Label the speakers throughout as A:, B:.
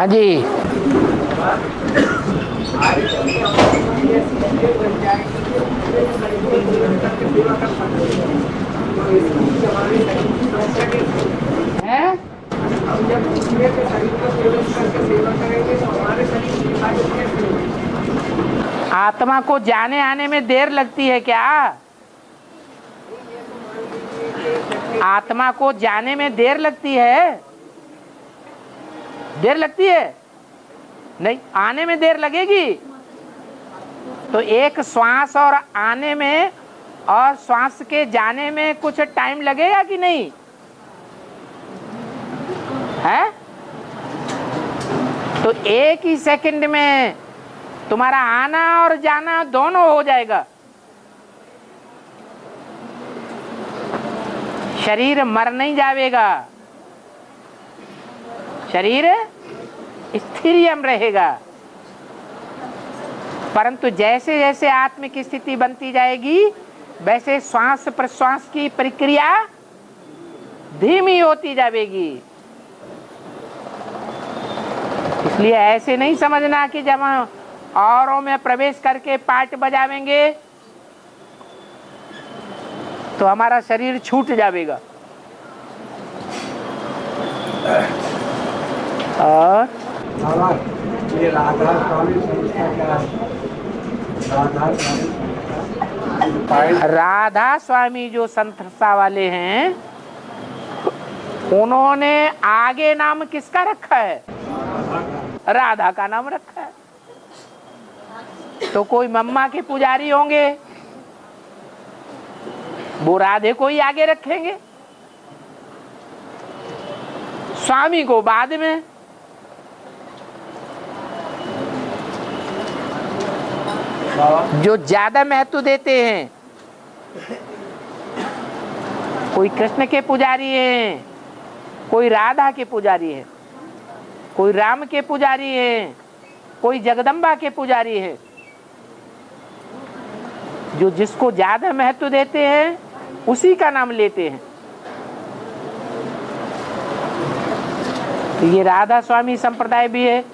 A: हाँ जी। हैं? आत्मा को जाने आने में देर लगती है क्या? आत्मा को जाने में देर लगती है? देर लगती है? नहीं, आने में देर लगेगी। तो एक श्वास और आने में और श्वास के जाने में कुछ टाइम लगेगा कि नहीं है? तो एक ही सेकंड में तुम्हारा आना और जाना दोनों हो जाएगा। शरीर मर नहीं जाएगा, शरीर स्थिरियम रहेगा। परंतु जैसे जैसे आत्मिक स्थिति बनती जाएगी वैसे श्वास प्रश्वास की प्रक्रिया धीमी होती जाएगी। इसलिए ऐसे नहीं समझना कि जब हम औरों में प्रवेश करके पार्ट बजावेंगे तो हमारा शरीर छूट जाएगा। और
B: ये राधा स्वामी संस्था क्या है?
A: राधा स्वामी जो संस्था वाले हैं उन्होंने आगे नाम किसका रखा है? राधा का नाम रखा है। तो कोई मम्मा के पुजारी होंगे, वो राधे को ही आगे रखेंगे, स्वामी को बाद में। जो ज्यादा महत्व देते हैं, कोई कृष्ण के पुजारी हैं, कोई राधा के पुजारी हैं, कोई राम के पुजारी हैं, कोई जगदम्बा के पुजारी हैं। जो जिसको ज्यादा महत्व देते हैं उसी का नाम लेते हैं। तो ये राधा स्वामी संप्रदाय भी है।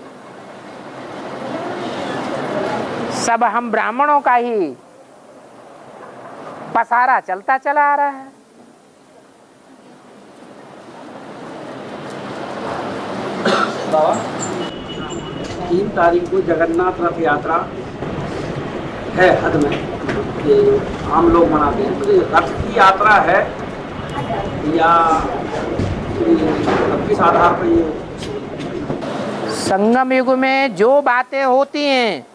A: सब हम ब्राह्मणों का ही पसारा चलता चला आ रहा है।
B: 3 तारीख को जगन्नाथ रथ यात्रा है हद में कि आम लोग मनाते हैं। तो रथ की यात्रा है या किस आधार पर? ये
A: संगम युग में जो बातें होती हैं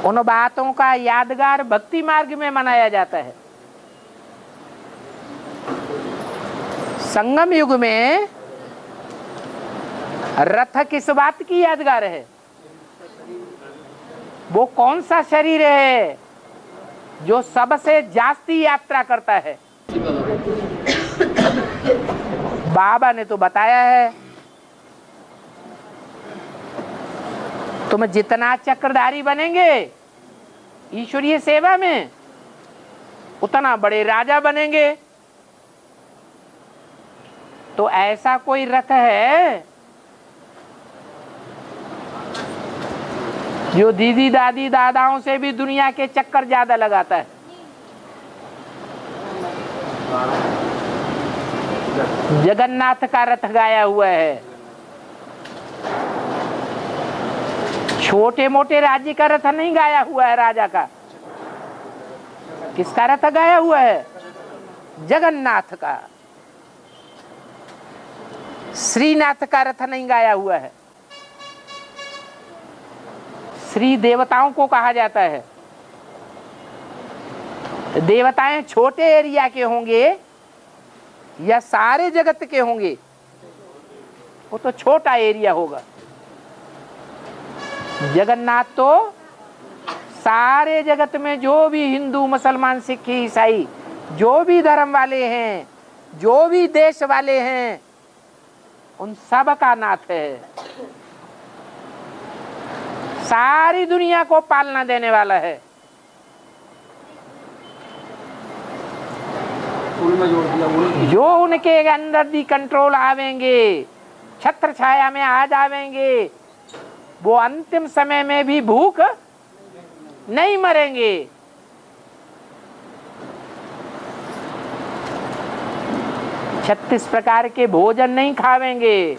A: उन बातों का यादगार भक्ति मार्ग में मनाया जाता है। संगम युग में रथ किस बात की यादगार है? वो कौन सा शरीर है जो सबसे जास्ती यात्रा करता है? बाबा ने तो बताया है, तुम जितना चक्रधारी बनेंगे ईश्वरीय सेवा में उतना बड़े राजा बनेंगे। तो ऐसा कोई रथ है जो दीदी दादी दादाओं से भी दुनिया के चक्कर ज्यादा लगाता है? जगन्नाथ का रथ गाया हुआ है। छोटे मोटे राज्य का रथ नहीं गाया हुआ है राजा का। किसका रथ गाया हुआ है? जगन्नाथ का। श्रीनाथ का रथ नहीं गाया हुआ है। श्री देवताओं को कहा जाता है। देवताएं छोटे एरिया के होंगे या सारे जगत के होंगे? वो तो छोटा एरिया होगा। जगन्नाथ तो सारे जगत में जो भी हिंदू मुसलमान सिख ईसाई जो भी धर्म वाले हैं, जो भी देश वाले हैं, उन सब का नाथ है। सारी दुनिया को पालना देने वाला है। जो उनके अंदर दी कंट्रोल आवेंगे छत्र छाया में आ जाएंगे, वो अंतिम समय में भी भूख नहीं मरेंगे। 36 प्रकार के भोजन नहीं खावेंगे।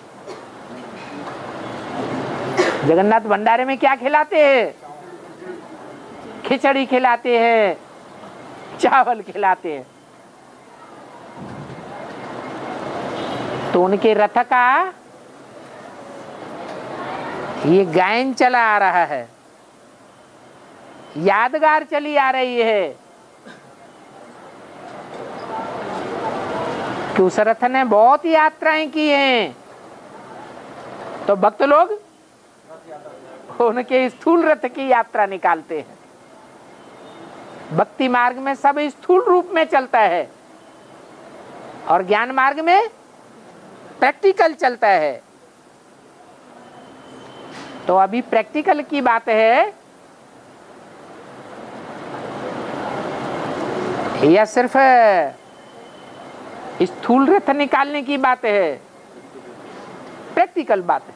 A: जगन्नाथ भंडारे में क्या खिलाते हैं? खिचड़ी खिलाते हैं, चावल खिलाते हैं। तो उनके रथ का ये गायन चला आ रहा है, यादगार चली आ रही है कि उस रथ ने बहुत यात्राएं की हैं। तो भक्त लोग उनके स्थूल रथ की यात्रा निकालते हैं। भक्ति मार्ग में सब स्थूल रूप में चलता है और ज्ञान मार्ग में प्रैक्टिकल चलता है। तो अभी प्रैक्टिकल की बात है या सिर्फ स्थूल रथ निकालने की बात है? प्रैक्टिकल बात है।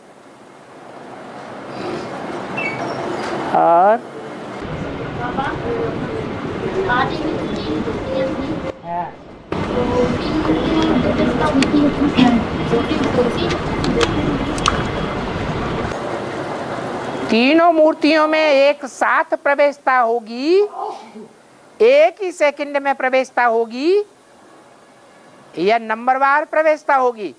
A: और तीनों मूर्तियों में एक साथ प्रवेशता होगी, एक ही सेकंड में प्रवेशता होगी या नंबरवार प्रवेशता होगी?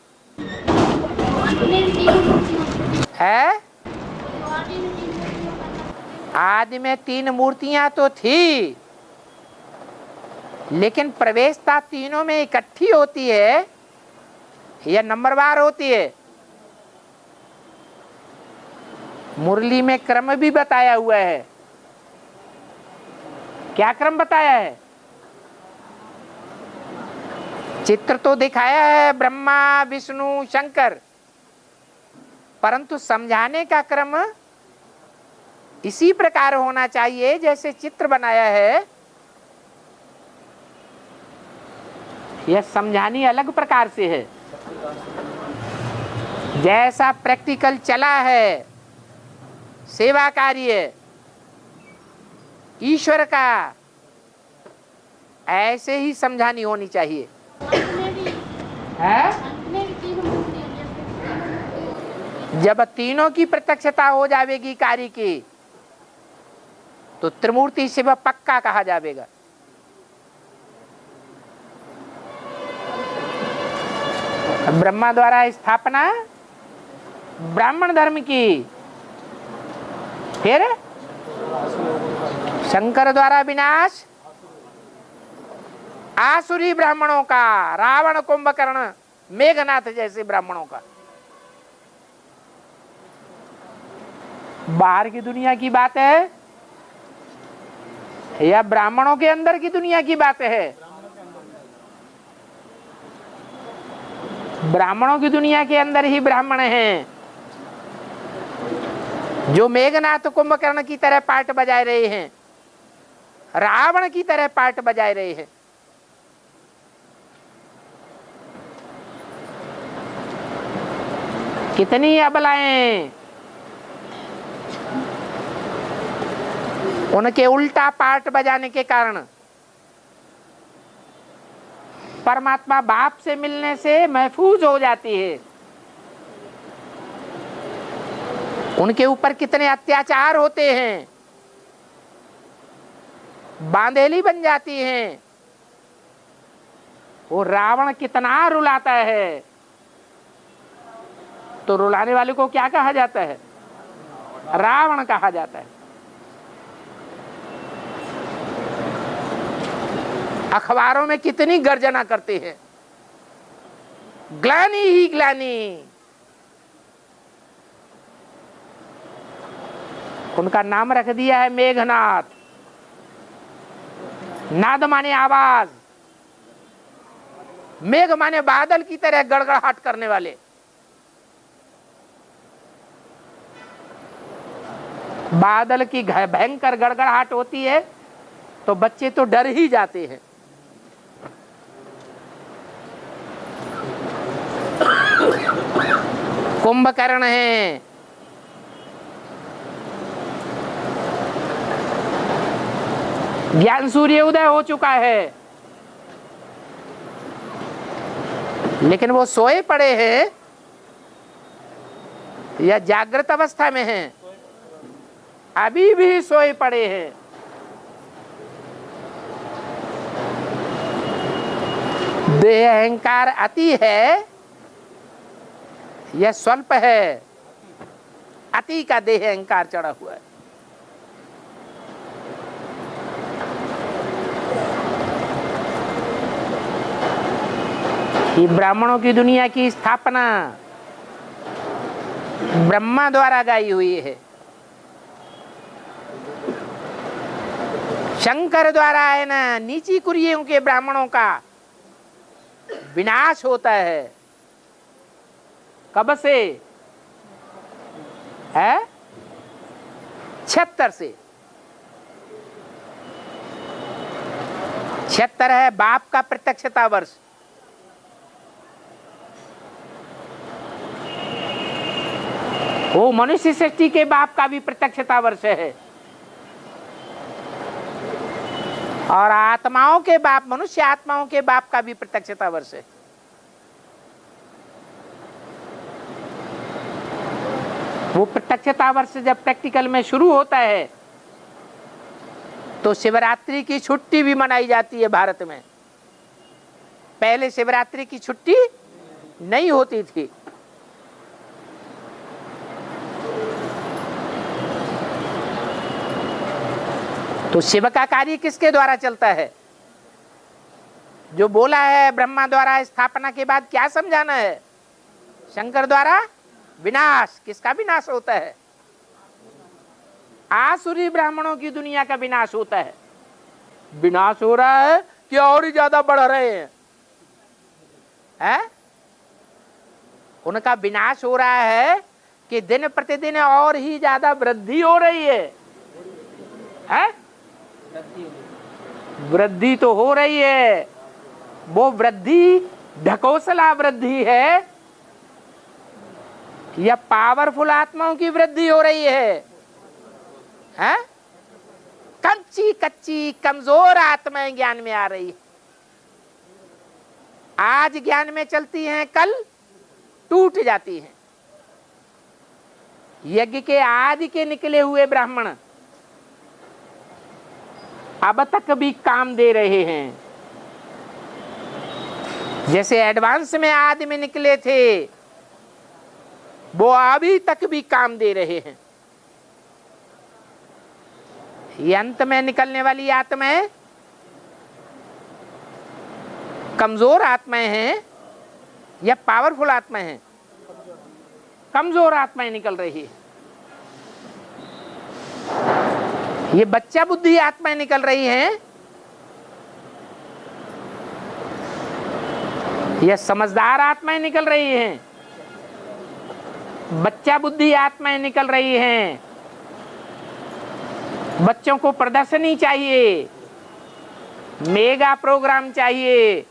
A: है आदि में 3 मूर्तियां तो थी, लेकिन प्रवेशता तीनों में इकट्ठी होती है या नंबरवार होती है? मुरली में क्रम भी बताया हुआ है। क्या क्रम बताया है? चित्र तो दिखाया है ब्रह्मा विष्णु शंकर, परंतु समझाने का क्रम इसी प्रकार होना चाहिए जैसे चित्र बनाया है। यह समझानी अलग प्रकार से है। जैसा प्रैक्टिकल चला है सेवा कार्य ईश्वर का, ऐसे ही समझानी होनी चाहिए। है? जब तीनों की प्रत्यक्षता हो जाएगी कार्य की, तो त्रिमूर्ति शिव पक्का कहा जाएगा। ब्रह्मा द्वारा स्थापना ब्राह्मण धर्म की, फिर शंकर द्वारा विनाश आसुरी ब्राह्मणों का, रावण कुंभकर्ण मेघनाथ जैसे ब्राह्मणों का। बाहर की दुनिया की बात है या ब्राह्मणों के अंदर की दुनिया की बात है? ब्राह्मणों की दुनिया के अंदर ही ब्राह्मण हैं जो मेघनाथ कुंभकर्ण की तरह पार्ट बजाए रहे हैं, रावण की तरह पार्ट बजाए रहे हैं। कितनी अबलाएं उनके उल्टा पार्ट बजाने के कारण परमात्मा बाप से मिलने से महफूज हो जाती है। उनके ऊपर कितने अत्याचार होते हैं, बांधेली बन जाती हैं। वो रावण कितना रुलाता है, तो रुलाने वाले को क्या कहा जाता है? रावण कहा जाता है। अखबारों में कितनी गर्जना करते हैं, ग्लानि ही ग्लानि। उनका नाम रख दिया है मेघनाथ। नाद माने आवाज, मेघ माने बादल की तरह गड़गड़ाहट करने वाले। बादल की भयंकर गड़गड़ाहट होती है तो बच्चे तो डर ही जाते हैं। कुंभकर्ण हैं, ज्ञान सूर्य उदय हो चुका है, लेकिन वो सोए पड़े हैं या जागृत अवस्था में हैं? अभी भी सोए पड़े हैं। देह अहंकार अति है या स्वल्प है? अति का देह अहंकार चढ़ा हुआ है। ये ब्राह्मणों की दुनिया की स्थापना ब्रह्मा द्वारा गाई हुई है, शंकर द्वारा है ना। नीची कुरियों के ब्राह्मणों का विनाश होता है। कब से है? 76 से। 76 है बाप का प्रत्यक्षता वर्ष। वो मनुष्य सृष्टि के बाप का भी प्रत्यक्षता वर्ष है, और आत्माओं के बाप, मनुष्य आत्माओं के बाप का भी प्रत्यक्षता वर्ष है। वो प्रत्यक्षता वर्ष जब प्रैक्टिकल में शुरू होता है तो शिवरात्रि की छुट्टी भी मनाई जाती है भारत में। पहले शिवरात्रि की छुट्टी नहीं होती थी। तो शिव का कार्य किसके द्वारा चलता है? जो बोला है ब्रह्मा द्वारा स्थापना के बाद क्या समझाना है? शंकर द्वारा विनाश। किसका विनाश होता है? आसुरी ब्राह्मणों की दुनिया का विनाश होता है। विनाश हो रहा है कि और ही ज्यादा बढ़ रहे हैं? उनका विनाश हो रहा है कि दिन प्रतिदिन और ही ज्यादा वृद्धि हो रही है? वृद्धि तो हो रही है। वो वृद्धि ढकोसला वृद्धि है या पावरफुल आत्माओं की वृद्धि हो रही है? कच्ची कच्ची कमजोर आत्माएं ज्ञान में आ रही है। आज ज्ञान में चलती हैं, कल टूट जाती हैं। यज्ञ के आदि के निकले हुए ब्राह्मण अब तक भी काम दे रहे हैं। जैसे एडवांस में आदि में निकले थे, वो अभी तक भी काम दे रहे हैं। ये अंत में निकलने वाली आत्माएं कमजोर आत्माएं हैं या पावरफुल आत्माएं हैं? कमजोर आत्माएं निकल रही है। ये बच्चा बुद्धि आत्माएं निकल रही हैं या समझदार आत्माएं निकल रही हैं? बच्चा बुद्धि आत्माएं निकल रही हैं। बच्चों को प्रदर्शनी चाहिए, मेगा प्रोग्राम चाहिए,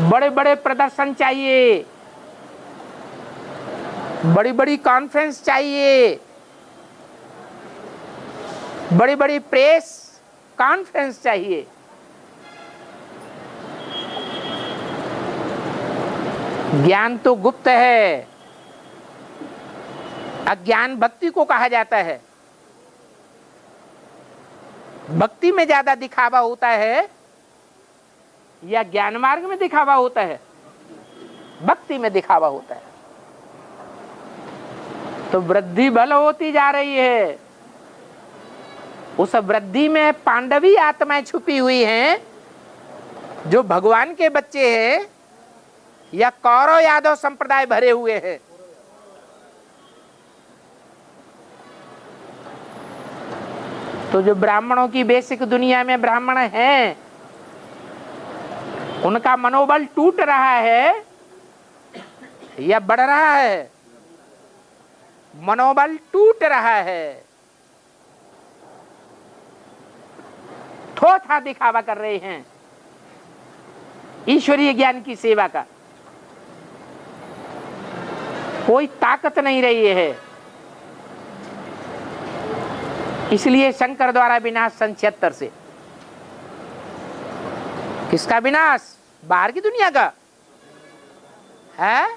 A: बड़े बड़े प्रदर्शन चाहिए, बड़ी बड़ी कॉन्फ्रेंस चाहिए, बड़ी बड़ी प्रेस कॉन्फ्रेंस चाहिए। ज्ञान तो गुप्त है। अज्ञान भक्ति को कहा जाता है। भक्ति में ज्यादा दिखावा होता है या ज्ञान मार्ग में दिखावा होता है? भक्ति में दिखावा होता है। तो वृद्धि बल होती जा रही है। उस वृद्धि में पांडवी आत्माएं छुपी हुई हैं जो भगवान के बच्चे हैं या कौरव यादव संप्रदाय भरे हुए हैं। तो जो ब्राह्मणों की बेसिक दुनिया में ब्राह्मण हैं, उनका मनोबल टूट रहा है या बढ़ रहा है? मनोबल टूट रहा है। थोथा दिखावा कर रहे हैं ईश्वरीय ज्ञान की सेवा का। कोई ताकत नहीं रही है। इसलिए शंकर द्वारा विनाश सन 76 से। किसका विनाश? बाहर की दुनिया का है।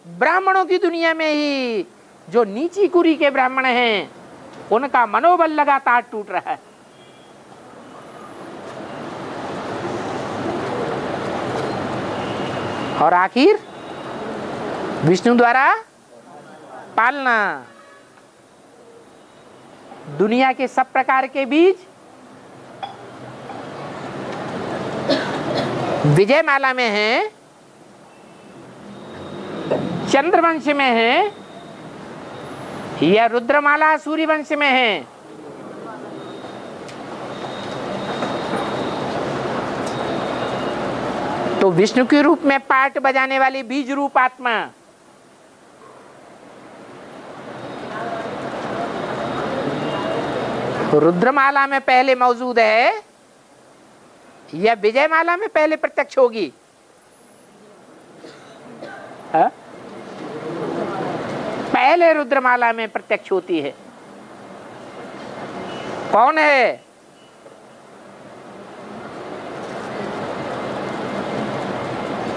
A: ब्राह्मणों की दुनिया में ही जो नीची कुरी के ब्राह्मण हैं उनका मनोबल लगातार टूट रहा है। और आखिर विष्णु द्वारा पालना। दुनिया के सब प्रकार के बीज विजयमाला में है, चंद्रवंश में है या रुद्रमाला सूर्यवंश में है। तो विष्णु के रूप में पार्ट बजाने वाली बीज रूप आत्मा रुद्रमाला में पहले मौजूद है या विजयमाला में पहले प्रत्यक्ष होगी? हा? पहले रुद्रमाला में प्रत्यक्ष होती है। कौन है?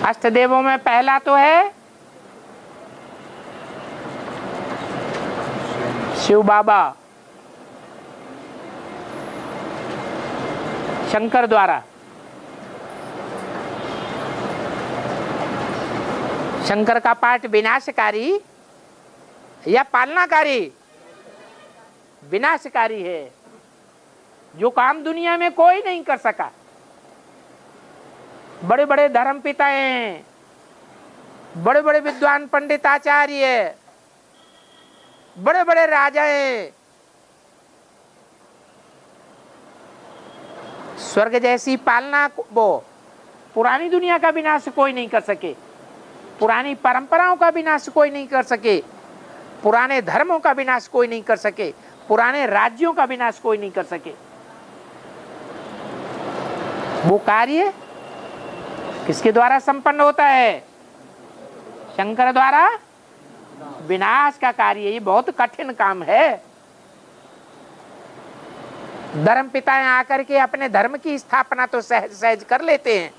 A: अष्टदेवों में पहला तो है शिव बाबा, शंकर द्वारा। शंकर का पाठ विनाशकारी या पालनाकारी? विनाशकारी है। जो काम दुनिया में कोई नहीं कर सका। बड़े बड़े धर्म पिताएं, बड़े बड़े विद्वान पंडित आचार्य, बड़े बड़े राजाएं स्वर्ग जैसी पालना वो पुरानी दुनिया का विनाश कोई नहीं कर सके, पुरानी परंपराओं का विनाश कोई नहीं कर सके, पुराने धर्मों का विनाश कोई नहीं कर सके, पुराने राज्यों का विनाश कोई नहीं कर सके। वो कार्य किसके द्वारा संपन्न होता है? शंकर द्वारा विनाश का कार्य। ये बहुत कठिन काम है। धर्म पिताएं आकर के अपने धर्म की स्थापना तो सहज सहज कर लेते हैं,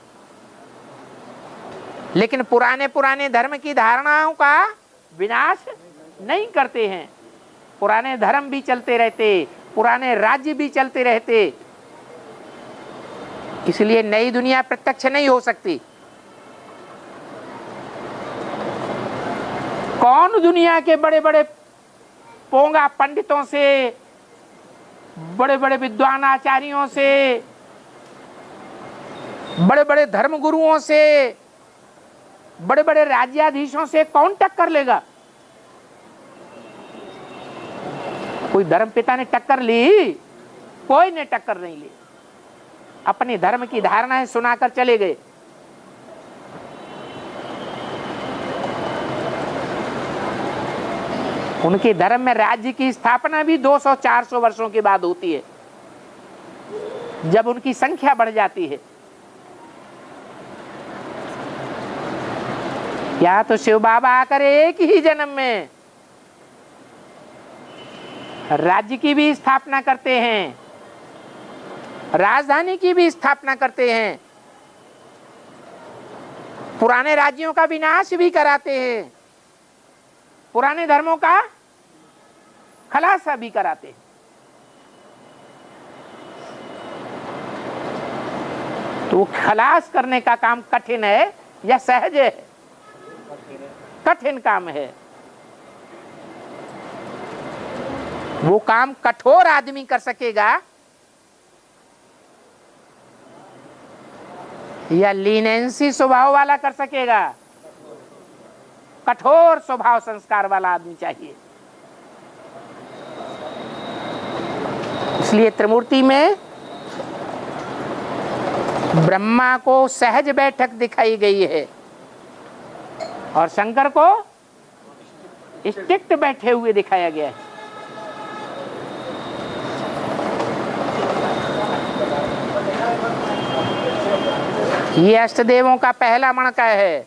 A: लेकिन पुराने पुराने धर्म की धारणाओं का विनाश नहीं करते हैं। पुराने धर्म भी चलते रहते, पुराने राज्य भी चलते रहते। इसलिए नई दुनिया प्रत्यक्ष नहीं हो सकती। कौन दुनिया के बड़े बड़े पोंगा पंडितों से, बड़े बड़े विद्वान आचार्यों से, बड़े बड़े धर्म गुरुओं से, बड़े बड़े राज्याधीशों से कौन टक्कर लेगा? कोई धर्म पिता ने टक्कर ली? कोई ने टक्कर नहीं ली। अपने धर्म की धारणाएं सुनाकर चले गए। उनके धर्म में राज्य की स्थापना भी 200-400 वर्षों के बाद होती है, जब उनकी संख्या बढ़ जाती है। या तो शिव बाबा आकर एक ही जन्म में राज्य की भी स्थापना करते हैं, राजधानी की भी स्थापना करते हैं, पुराने राज्यों का विनाश भी कराते हैं, पुराने धर्मों का खलासा भी कराते हैं। तो खलास करने का काम कठिन है या सहज है? कठिन काम है। वो काम कठोर आदमी कर सकेगा या लीनेंसी स्वभाव वाला कर सकेगा? कठोर स्वभाव संस्कार वाला आदमी चाहिए। इसलिए त्रिमूर्ति में ब्रह्मा को सहज बैठक दिखाई गई है और शंकर को स्टिक्ट बैठे हुए दिखाया गया है। ये अष्टदेवों का पहला मणका है।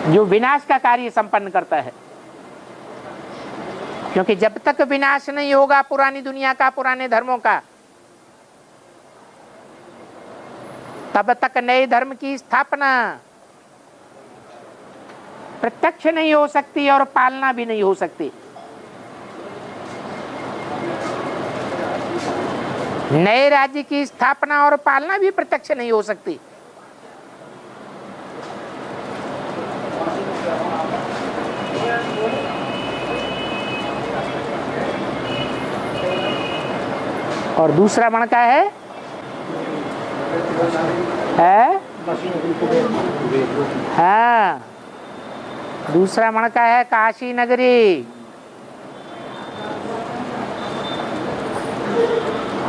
A: जो विनाश का कार्य संपन्न करता है। क्योंकि जब तक विनाश नहीं होगा पुरानी दुनिया का, पुराने धर्मों का, तब तक नए धर्म की स्थापना प्रत्यक्ष नहीं हो सकती और पालना भी नहीं हो सकती। नए राज्य की स्थापना और पालना भी प्रत्यक्ष नहीं हो सकती। और दूसरा मण का है हाँ, दूसरा मण का है काशी नगरी,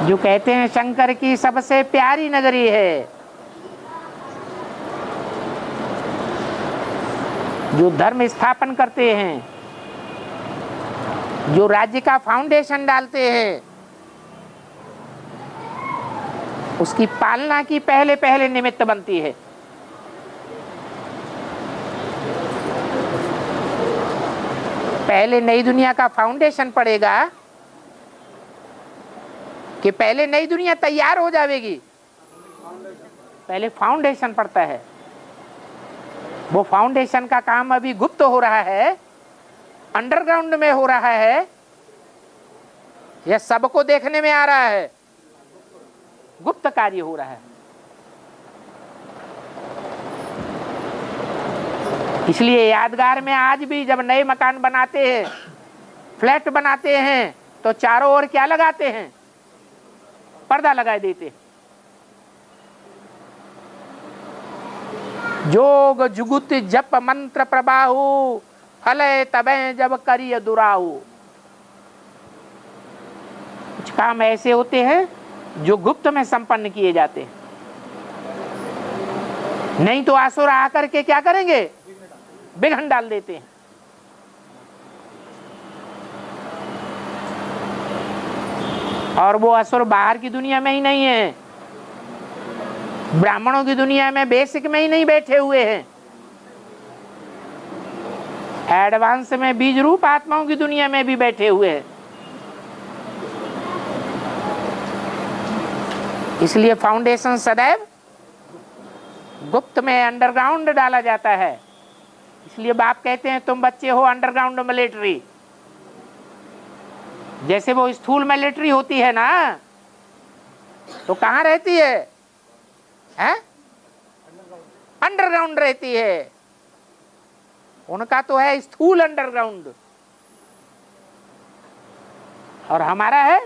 A: जो कहते हैं शंकर की सबसे प्यारी नगरी है, जो धर्म स्थापन करते हैं, जो राज्य का फाउंडेशन डालते हैं, उसकी पालना की पहले पहले निमित्त बनती है। पहले नई दुनिया का फाउंडेशन पड़ेगा कि पहले नई दुनिया तैयार हो जाएगी। पहले फाउंडेशन पड़ता है। वो फाउंडेशन का काम अभी गुप्त हो रहा है, अंडरग्राउंड में हो रहा है, यह सबको देखने में आ रहा है, गुप्त कार्य हो रहा है। इसलिए यादगार में आज भी जब नए मकान बनाते हैं, फ्लैट बनाते हैं, तो चारों ओर क्या लगाते हैं? पर्दा लगा देते। जोग जुगुत जप मंत्र प्रबाहु, फले तबे जब करिय दुराहु। कुछ काम ऐसे होते हैं जो गुप्त में संपन्न किए जाते हैं, नहीं तो असुर आकर के क्या करेंगे? विघ्न डाल देते हैं। और वो असुर बाहर की दुनिया में ही नहीं है, ब्राह्मणों की दुनिया में बेसिक में ही नहीं बैठे हुए हैं, एडवांस में बीज रूप आत्माओं की दुनिया में भी बैठे हुए हैं। इसलिए फाउंडेशन सदैव गुप्त में, अंडरग्राउंड डाला जाता है। इसलिए बाप कहते हैं तुम बच्चे हो अंडरग्राउंड मिलिट्री। जैसे वो स्थूल मिलिट्री होती है ना, तो कहाँ रहती है? अंडरग्राउंड रहती है। उनका तो है स्थूल अंडरग्राउंड, और हमारा है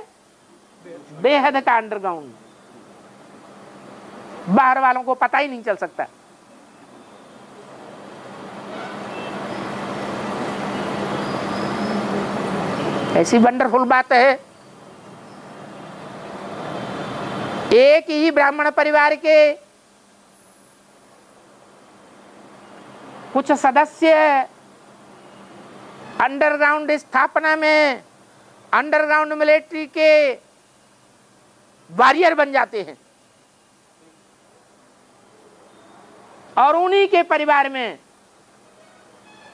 A: बेहद का अंडरग्राउंड। बाहर वालों को पता ही नहीं चल सकता। ऐसी वंडरफुल बात है, एक ही ब्राह्मण परिवार के कुछ सदस्य अंडरग्राउंड स्थापना में, अंडरग्राउंड मिलिट्री के वॉरियर बन जाते हैं, और उन्हीं के परिवार में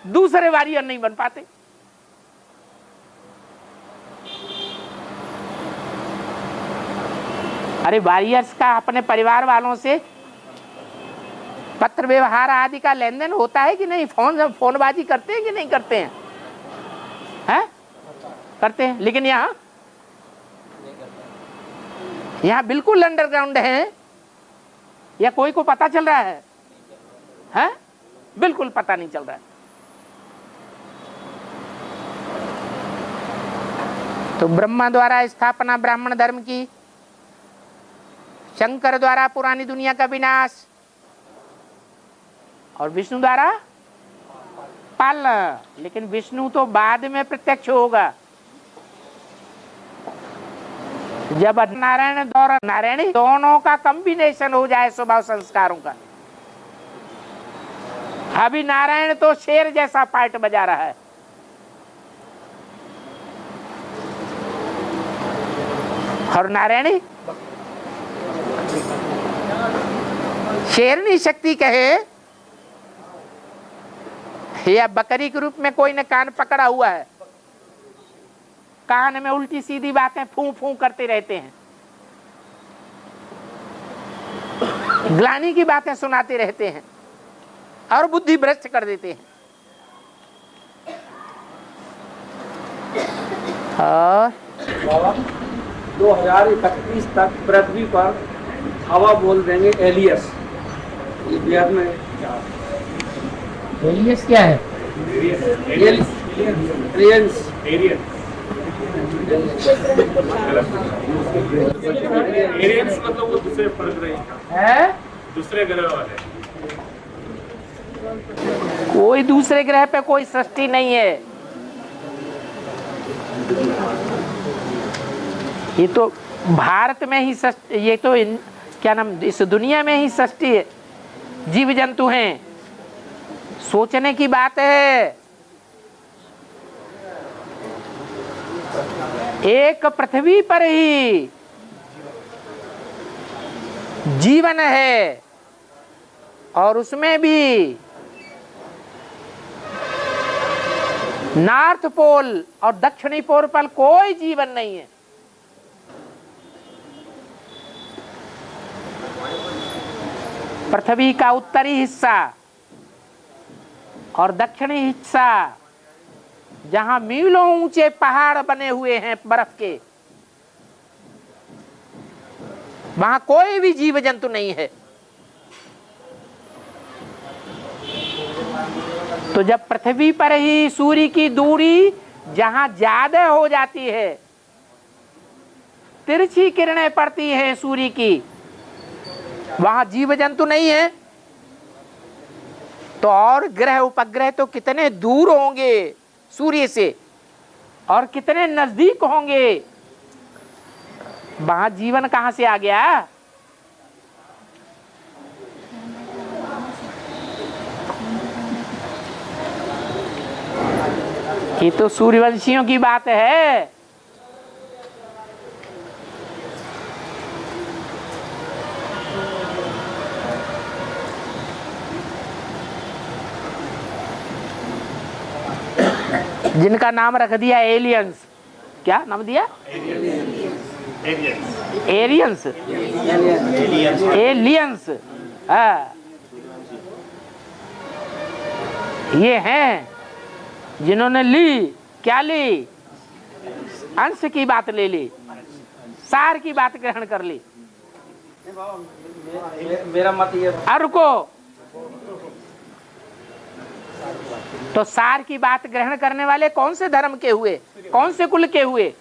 A: दूसरे वॉरियर नहीं बन पाते। अरे वॉरियर्स का अपने परिवार वालों से पत्र व्यवहार आदि का लेन देन होता है कि नहीं? फोनबाजी करते हैं कि नहीं करते हैं? हैं? करते हैं। लेकिन यहाँ बिल्कुल अंडरग्राउंड है, या कोई को पता चल रहा है? हैं? बिल्कुल पता नहीं चल रहा है। तो ब्रह्मा द्वारा स्थापना ब्राह्मण धर्म की, शंकर द्वारा पुरानी दुनिया का विनाश, और विष्णु द्वारा पालना। लेकिन विष्णु तो बाद में प्रत्यक्ष होगा, जब नारायण और नारायणी दोनों का कॉम्बिनेशन हो जाए स्वभाव संस्कारों का। अभी नारायण तो शेर जैसा पार्ट बजा रहा है, और नारायणी शेरनी शक्ति कहे या बकरी के रूप में कोई ने कान पकड़ा हुआ है, कान में उल्टी सीधी बातें फू फू करते रहते हैं, ग्लानि की बातें सुनाते रहते हैं और बुद्धि भ्रष्ट कर देते हैं। और
B: 2031 तक पृथ्वी पर हवा बोल देंगे एलियस। ये वेद में
A: एलियस क्या है?
B: एलियंस
C: एलियंस मतलब वो दूसरे परग्रह
A: है,
C: दूसरे ग्रह वाले।
A: कोई दूसरे ग्रह पे कोई सृष्टि नहीं है। ये तो भारत में ही सृष्टि, ये तो क्या नाम, इस दुनिया में ही सृष्टि है, जीव जंतु हैं। सोचने की बात है। एक पृथ्वी पर ही जीवन है और उसमें भी नॉर्थ पोल और दक्षिणी पोल पर कोई जीवन नहीं है। पृथ्वी का उत्तरी हिस्सा और दक्षिणी हिस्सा, जहां मीलों ऊंचे पहाड़ बने हुए हैं बर्फ के, वहां कोई भी जीव जंतु नहीं है। तो जब पृथ्वी पर ही सूर्य की दूरी जहां ज्यादा हो जाती है, तिरछी किरणें पड़ती है सूर्य की, वहां जीव जंतु नहीं है। तो और ग्रह उपग्रह तो कितने दूर होंगे सूर्य से और कितने नजदीक होंगे, वहां जीवन कहां से आ गया? ये तो सूर्यवंशियों की बात है। जिनका नाम रख दिया एलियंस। क्या नाम दिया? एलियंस। एलियंस। हाँ, ये हैं जिन्होंने ली, क्या ली? अंश की बात ले ली, सार की बात ग्रहण कर ली।
B: मेरा मत ये
A: रुको, तो सार की बात ग्रहण करने वाले कौन से धर्म के हुए, कौन से कुल के हुए?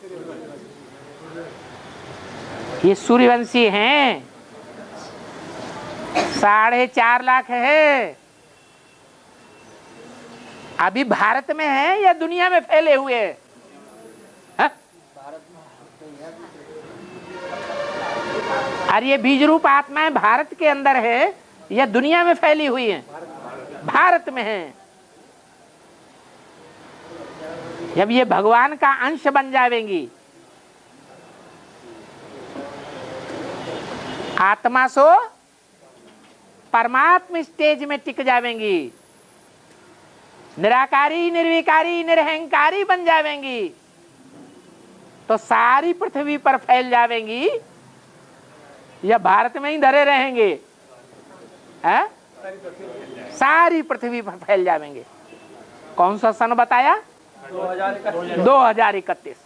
A: ये सूर्यवंशी हैं। 4.5 लाख है। अभी भारत में है या दुनिया में फैले हुए हैं? और ये बीज रूप आत्माएं भारत के अंदर है या दुनिया में फैली हुई हैं? भारत में है। जब ये भगवान का अंश बन जाएंगी, आत्मा सो परमात्मा स्टेज में टिक जाएंगी, निराकारी निर्विकारी निरहंकारी बन जाएंगी, तो सारी पृथ्वी पर फैल जाएंगी या भारत में ही धरे रहेंगे? है? सारी पृथ्वी पर फैल जाएंगे। कौन सा सन बताया? 2031।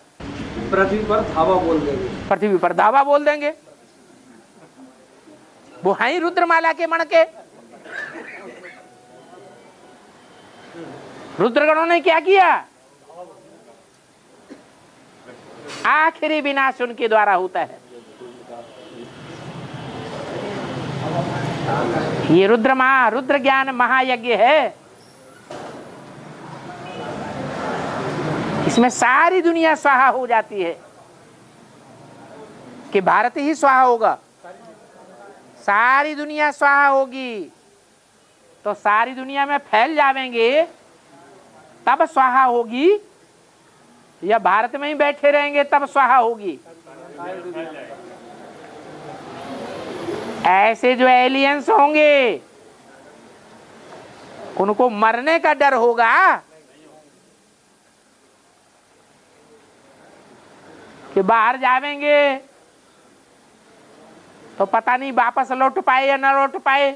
B: पृथ्वी पर धावा बोल देंगे।
A: पृथ्वी पर धावा बोल देंगे। वो हैं रुद्रमाला के मण के। रुद्रगणों ने क्या किया? आखिरी विनाश उनके द्वारा होता है। ये रुद्र ज्ञान महायज्ञ है। इसमें सारी दुनिया स्वाहा हो जाती है कि भारत ही स्वाहा होगा। सारी दुनिया स्वाहा होगी तो सारी दुनिया में फैल जाएंगे, तब स्वाहा होगी, या भारत में ही बैठे रहेंगे तब स्वाहा होगी? ऐसे जो एलियंस होंगे उनको मरने का डर होगा। कि बाहर जावेंगे तो पता नहीं वापस लौट पाए या ना लौट पाए।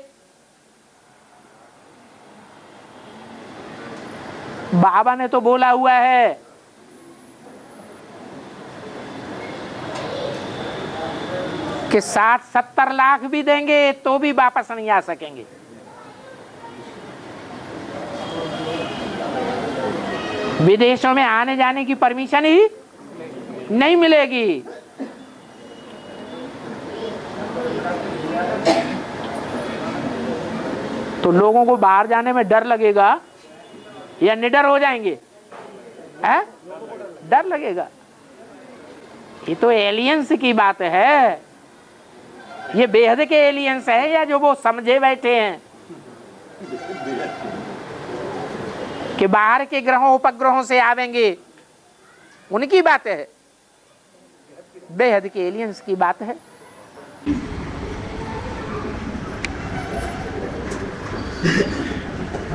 A: बाबा ने तो बोला हुआ है कि 60-70 लाख भी देंगे तो भी वापस नहीं आ सकेंगे। विदेशों में आने जाने की परमिशन ही नहीं मिलेगी। तो लोगों को बाहर जाने में डर लगेगा या निडर हो जाएंगे? है? डर लगेगा। ये तो एलियंस की बात है। ये बेहद के एलियंस है या जो वो समझे बैठे हैं कि बाहर के ग्रहों उपग्रहों से आवेंगे, उनकी बात है। बेहद के एलियंस की बात है।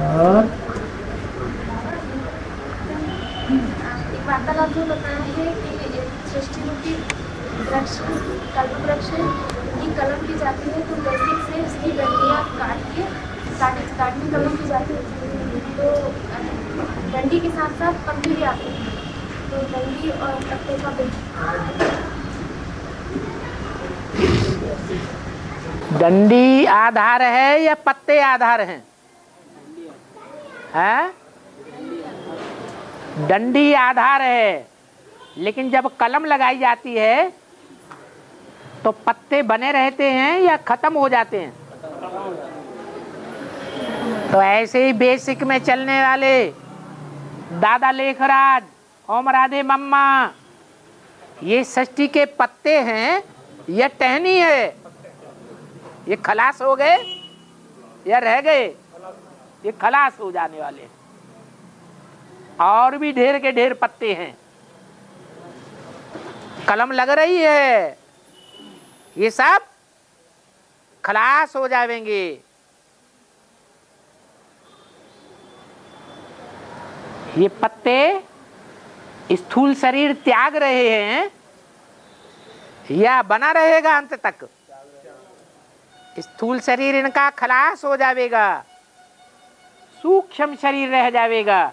A: और
D: एक वार्तालाप में बताया है कि सृष्टि रूपी वृक्ष कल्प वृक्ष की कलम की जाती है, तो बेसिक से इसकी डंडियाँ काटनी कलम की जाती है। तो डंडी के साथ साथ पत्ते भी आते हैं, तो डंडी और पत्ते का
A: डंडी आधार है या पत्ते आधार हैं? हैं? डंडी आधार है, लेकिन जब कलम लगाई जाती है तो पत्ते बने रहते हैं या खत्म हो जाते हैं? तो ऐसे ही बेसिक में चलने वाले दादा लेखराज, ओम राधे मम्मा, ये सृष्टि के पत्ते हैं या टहनी है? ये खलास हो गए या रह गए? ये खलास हो जाने वाले हैं। और भी ढेर के ढेर पत्ते हैं, कलम लग रही है, ये सब खलास हो जाएंगे। ये पत्ते स्थूल शरीर त्याग रहे हैं या बना रहेगा अंत तक? स्थूल शरीर इनका खलास हो जाएगा, सूक्ष्म शरीर रह जाएगा।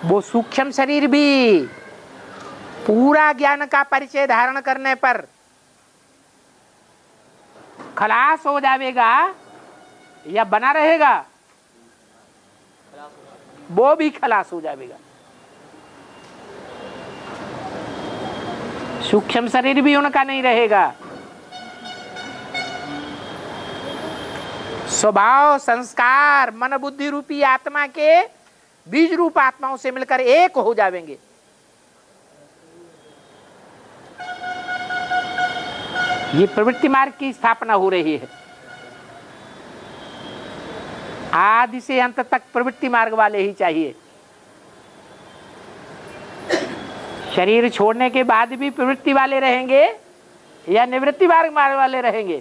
A: वो सूक्ष्म शरीर भी पूरा ज्ञान का परिचय धारण करने पर खलास हो जाएगा या बना रहेगा? वो भी खलास हो जाएगा। सूक्ष्म शरीर भी उनका नहीं रहेगा। स्वभाव, संस्कार, मन, बुद्धि रूपी आत्मा के बीज रूप आत्माओं से मिलकर एक हो जाएंगे। ये प्रवृत्ति मार्ग की स्थापना हो रही है। आदि से अंत तक प्रवृत्ति मार्ग वाले ही चाहिए। शरीर छोड़ने के बाद भी प्रवृत्ति वाले रहेंगे या निवृत्ति मार्ग वाले रहेंगे?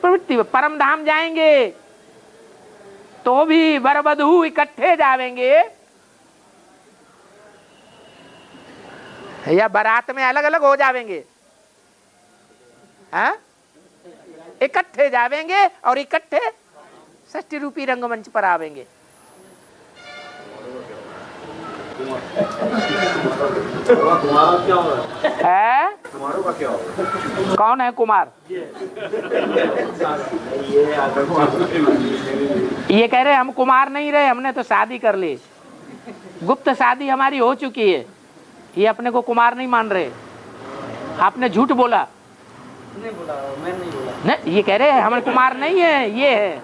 A: प्रवृत्ति। परम धाम जाएंगे तो भी वर वधू इकट्ठे जावेंगे या बारात में अलग अलग हो जावेंगे? हाँ? इकट्ठे जावेंगे और इकट्ठे षष्ठी रूपी रंगमंच पर आवेंगे।
C: तुम्हारा क्या हो रहा
A: है?
C: तुम्हारों का क्या हो?
A: कौन है कुमार? ये कह रहे हम कुमार नहीं रहे, हमने तो शादी कर ली, गुप्त शादी हमारी हो चुकी है। ये अपने को कुमार नहीं मान रहे। आपने झूठ बोला।
B: नहीं बोला, मैं नहीं बोला।
A: नहीं, ये कह रहे हैं हमारे कुमार नहीं है, ये है।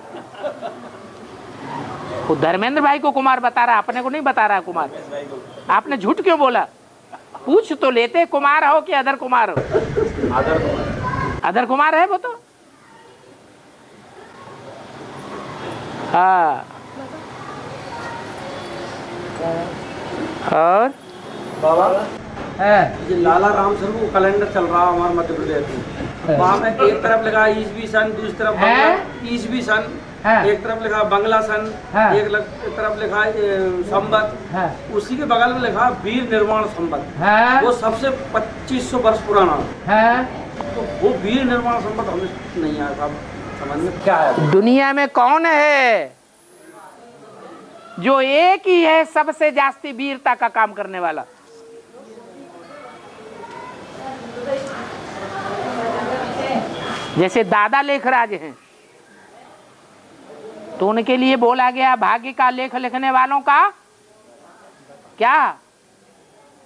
A: वो धर्मेंद्र भाई को कुमार बता रहा, अपने को नहीं बता रहा कुमार। आपने झूठ क्यों बोला? पूछ तो लेते कुमार हो कि अदर कुमार हो? अदर कुमार है वो तो। हाँ। और
B: बाबा है ये लाला राम स्वरूप कैलेंडर चल रहा हमारे मध्य प्रदेश में। वहाँ में एक तरफ लगा ईसवी सन, दूसरी तरफ ईसवी सन
A: हाँ।
B: एक तरफ लिखा बंगला सन,
A: हाँ।
B: तरफ लिखा संवत,
A: हाँ।
B: उसी के बगल में लिखा वीर निर्माण संवत।
A: हाँ।
B: वो सबसे 2500 वर्ष पुराना।
A: हाँ।
B: तो वो वीर निर्माण संवत हमें नहीं आया साहब समझ में क्या है।
A: दुनिया में कौन है जो एक ही है सबसे जास्ती वीरता का काम करने वाला? जैसे दादा लेखराज हैं तो उनके लिए बोला गया भाग्य का लेख लिखने वालों का क्या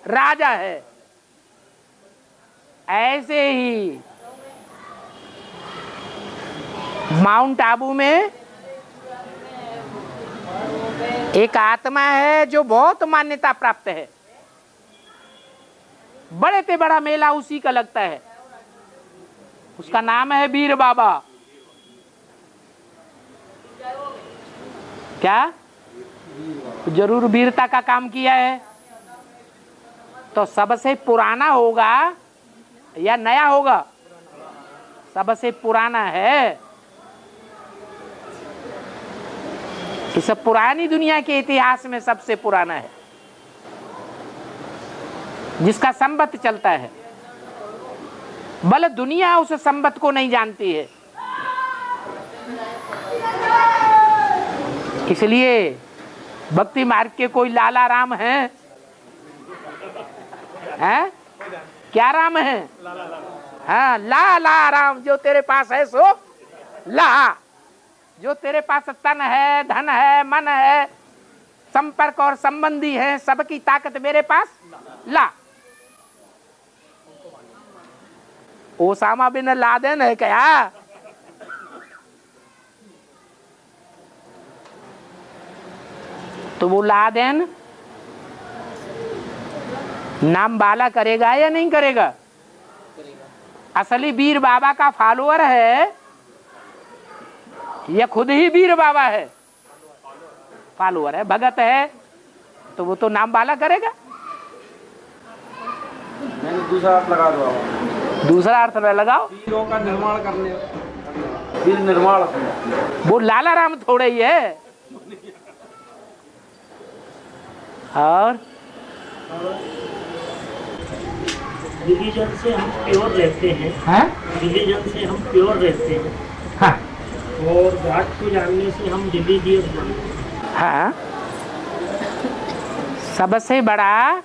A: राजा है। ऐसे ही माउंट आबू में एक आत्मा है जो बहुत मान्यता प्राप्त है, बड़े से बड़ा मेला उसी का लगता है, उसका नाम है वीर बाबा। क्या जरूर वीरता का काम किया है। तो सबसे पुराना होगा या नया होगा? सबसे पुराना है। इस पुरानी दुनिया के इतिहास में सबसे पुराना है, जिसका संवत चलता है। भले दुनिया उस संवत को नहीं जानती है, इसलिए भक्ति मार्ग के कोई लाला राम हैं? हैं? क्या राम है? हाँ, ला राम। जो तेरे पास है सो ला। जो तेरे पास तन है, धन है, मन है, संपर्क और संबंधी है, सबकी ताकत मेरे पास ला। ओसामा बिन लादेन है क्या? तो वो लादेन नाम बाला करेगा या नहीं करेगा? असली वीर बाबा का फॉलोअर है या खुद ही वीर बाबा है? फॉलोअर है, भगत है, तो वो तो नाम बाला करेगा।
B: मैंने दूसरा अर्थ लगा दो।
A: दूसरा अर्थ लगाओ।
B: वीरों का निर्माण करने, वीर निर्माण।
A: वो लाला राम थोड़े ही है। और
E: रिलीजन से हम प्योर रहते हैं। रिलीजन से हम प्योर रहते हैं।
A: हाँ।
E: और गॉड को जानने से हम रिलीजियस बनते हैं।
A: हाँ। सबसे बड़ा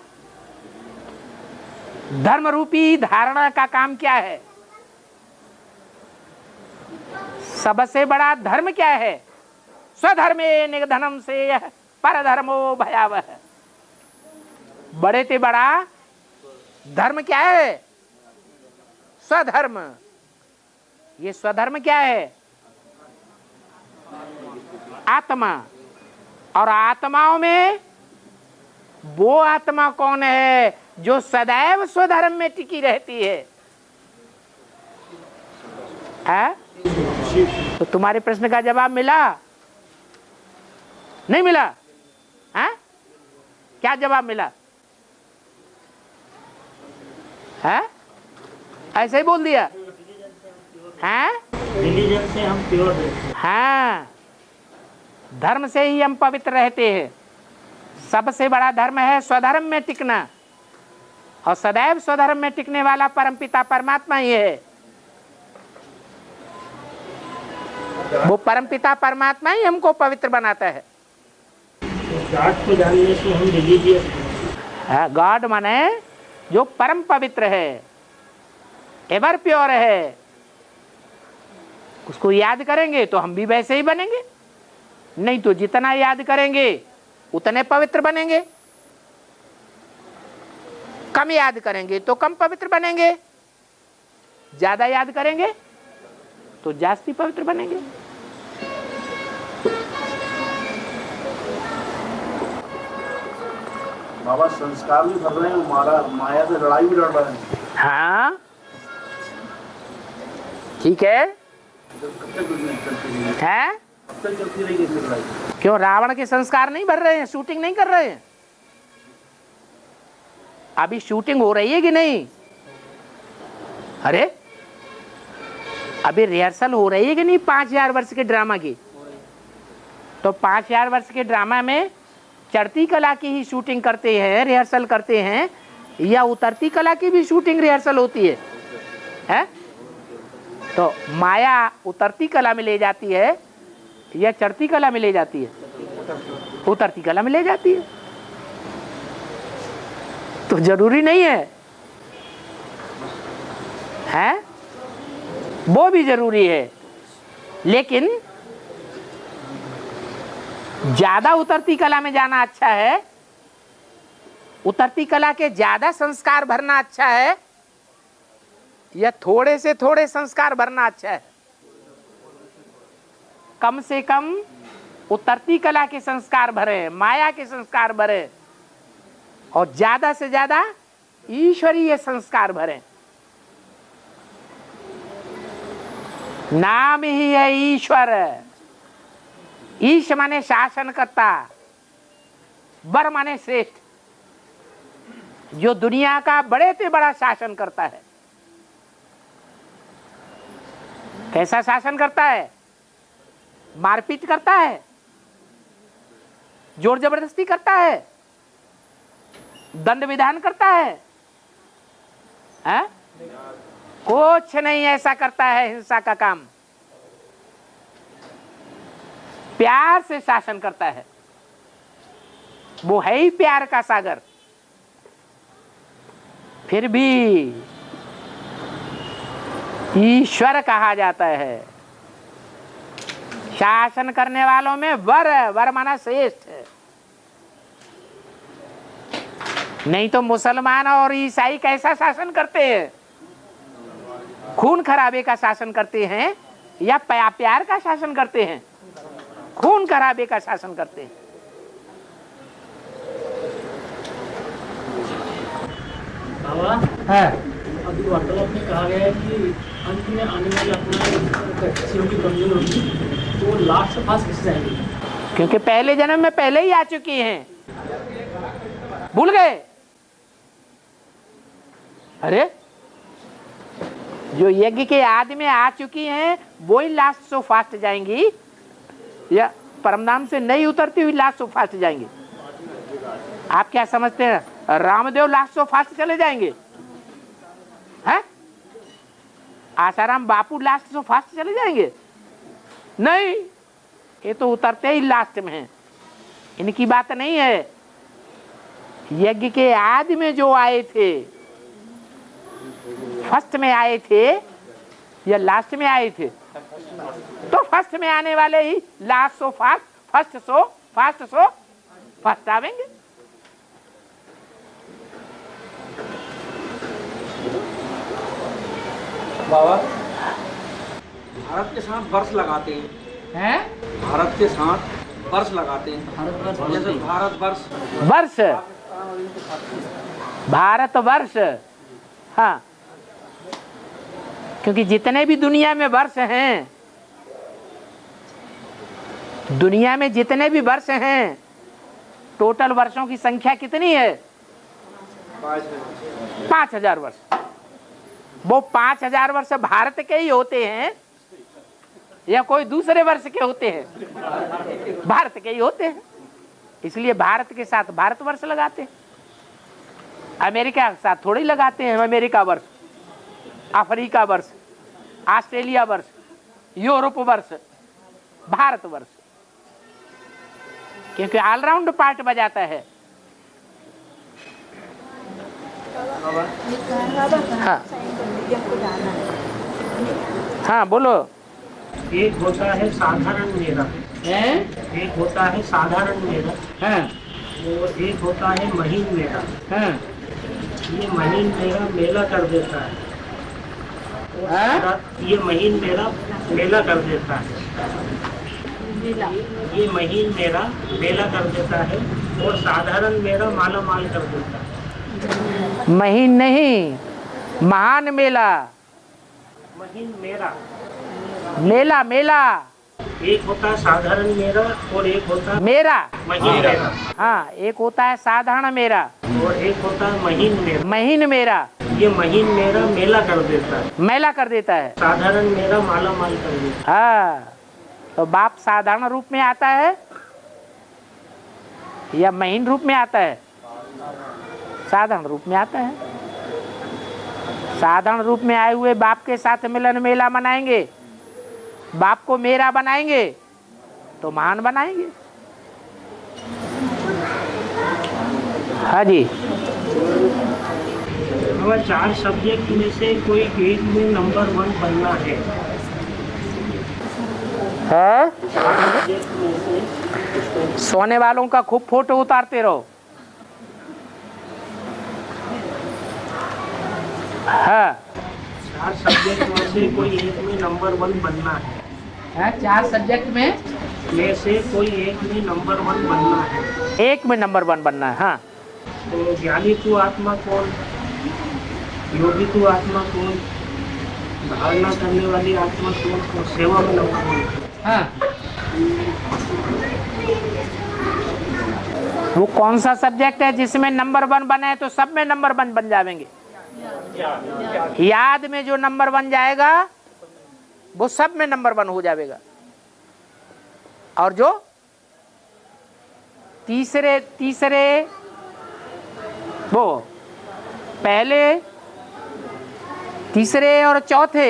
A: धर्म रूपी धारणा का काम क्या है? सबसे बड़ा धर्म क्या है? स्वधर्मे निधनम से परधर्मो भयावह। बड़े से बड़ा धर्म क्या है? स्वधर्म। ये स्वधर्म क्या है? आत्मा। और आत्माओं में वो आत्मा कौन है जो सदैव स्वधर्म में टिकी रहती है? तो तुम्हारे प्रश्न का जवाब मिला? नहीं मिला? है? क्या जवाब मिला? है? ऐसे ही बोल दिया? हैं?
E: रिलीजन से हम प्योर रहते हैं।
A: हाँ, धर्म से ही हम पवित्र रहते हैं। सबसे बड़ा धर्म है स्वधर्म में टिकना, और सदैव स्वधर्म में टिकने वाला परमपिता परमात्मा ही है। वो परमपिता परमात्मा ही हमको पवित्र बनाता है।
E: गॉड को जानने से हम रिलीजियस हैं।
A: गॉड माने जो परम पवित्र है, एवर प्योर है, उसको याद करेंगे तो हम भी वैसे ही बनेंगे। नहीं तो जितना याद करेंगे उतने पवित्र बनेंगे, कम याद करेंगे तो कम पवित्र बनेंगे, ज्यादा याद करेंगे तो जास्ती पवित्र बनेंगे।
F: बाबा संस्कार भी भर रहे हैं, माया से लड़ाई भी लड़ रहे हैं।
A: हाँ ठीक है। है?
F: चलती रहेगी लड़ाई।
A: क्यों रावण के संस्कार नहीं भर रहे हैं? शूटिंग नहीं कर रहे हैं? अभी शूटिंग हो रही है कि नहीं? अरे अभी रिहर्सल हो रही है कि नहीं? 5000 वर्ष के ड्रामा की तो 5000 वर्ष के ड्रामा में चढ़ती कला की ही शूटिंग करते हैं, रिहर्सल करते हैं, या उतरती कला की भी शूटिंग रिहर्सल होती है? तो माया उतरती कला में ले जाती है या चढ़ती कला में ले जाती है? उतरती कला में ले जाती है। तो जरूरी नहीं है? वो भी जरूरी है, लेकिन ज्यादा उतरती कला में जाना अच्छा है, उतरती कला के ज्यादा संस्कार भरना अच्छा है, या थोड़े से थोड़े संस्कार भरना अच्छा है? कम से कम उतरती कला के संस्कार भरे, माया के संस्कार भरे, और ज्यादा से ज्यादा ईश्वरीय संस्कार भरे। नाम ही है ईश्वर। ईश माने शासन करता, वर माने श्रेष्ठ, जो दुनिया का बड़े से बड़ा शासन करता है। कैसा शासन करता है? मारपीट करता है, जोर जबरदस्ती करता है, दंड विधान करता है? कुछ नहीं ऐसा करता है हिंसा का काम। प्यार से शासन करता है, वो है ही प्यार का सागर। फिर भी ईश्वर कहा जाता है। शासन करने वालों में वर माना श्रेष्ठ है। नहीं तो मुसलमान और ईसाई कैसा शासन करते हैं? खून खराबे का शासन करते हैं या प्यार का शासन करते हैं? खून खराबे का शासन करते हैं।
E: बाबा, अभी वार्तालाप में कहा गया है कि अंत में आने वाले अपना शिव की कमजोर होगी तो वो लास्ट से फास्ट खिंच जाएंगे,
A: क्योंकि पहले जन्म में पहले ही आ चुकी हैं। भूल गए? अरे जो यज्ञ के आदि में आ चुकी हैं वो ही लास्ट सो फास्ट जाएंगी, या परमधाम से नहीं उतरती हुई लास्ट सो फास्ट जाएंगी? आप क्या समझते हैं रामदेव लास्ट सो फास्ट चले जाएंगे? हैं? Asaram Bapu last so fast चले जाएंगे? नहीं, ये तो उतरते ही लास्ट में हैं। इनकी बात नहीं है। यज्ञ के आदि में जो आए थे, फर्स्ट में आए थे या लास्ट में आए थे? तो फर्स्ट में आने वाले ही last so fast, first so fast, so first आवेंगे।
B: बाबा, भारत के साथ वर्ष लगाते हैं, भारत के साथ वर्ष लगाते हैं, जैसे भारत वर्ष।
A: वर्ष, भारत वर्ष, हाँ, क्योंकि जितने भी दुनिया में वर्ष हैं, दुनिया में जितने भी वर्ष हैं, टोटल वर्षों की संख्या कितनी है? 5000 वर्ष। वो 5000 वर्ष भारत के ही होते हैं या कोई दूसरे वर्ष के होते हैं? भारत के ही होते हैं। इसलिए भारत के साथ भारत वर्ष लगाते हैं, अमेरिका के साथ थोड़ी लगाते हैं अमेरिका वर्ष, अफ्रीका वर्ष, ऑस्ट्रेलिया वर्ष, यूरोप वर्ष, भारत वर्ष, क्योंकि ऑलराउंड पार्ट बजाता है। हाँ हाँ बोलो।
E: एक होता है साधारण मेरा, एक होता है साधारण मेरा, और एक होता है महीन मेरा। ये महीन मेरा मेला कर देता है, ये महीन मेरा मेला कर देता है, ये महीन मेरा मेला कर देता है, और साधारण मेरा माला माल कर देता है।
A: महीन नहीं, महान मेला।
E: महीन मेरा,
A: मेला मेला।
E: एक होता है साधारण मेरा और एक होता है
A: मेरा,
E: महीन मेरा।
A: हाँ, एक होता है साधारण मेरा
E: और एक होता है महीन मेरा।
A: महीन मेरा।
E: ये महीन मेरा मेला कर देता है,
A: मेला कर देता है।
E: साधारण मेरा माला माल कर देता है।
A: हाँ, तो बाप साधारण रूप में आता है या महीन रूप में आता है? साधारण रूप में आता है। साधारण रूप में आए हुए बाप के साथ मिलन मेला मनाएंगे, बाप को मेरा बनाएंगे तो महान बनाएंगे। हाँ जी।
E: हमें 4 सब्जेक्ट में से कोई एक में नंबर 1 बनना है।
A: है?
E: 4 सब्जेक्ट में से
A: सोने वालों का खूब फोटो उतारते रहो। हाँ,
E: 4 सब्जेक्ट में से कोई एक में नंबर 1 बनना है।
A: 4 सब्जेक्ट में
E: से कोई एक में नंबर 1 बनना है।
A: एक में नंबर 1 बनना है। हाँ,
E: तो ज्ञानी तू आत्मा कौन, योगी तू आत्मा कौन, धारणा करने वाली आत्मा कौन, और सेवा में नंबर 1।
A: हाँ। वो कौन सा सब्जेक्ट है जिसमें नंबर 1 बना है? तो सब में नंबर 1 बन जाएंगे। याद में जो नंबर 1 जाएगा वो सब में नंबर 1 हो जाएगा। और जो तीसरे वो पहले, तीसरे और चौथे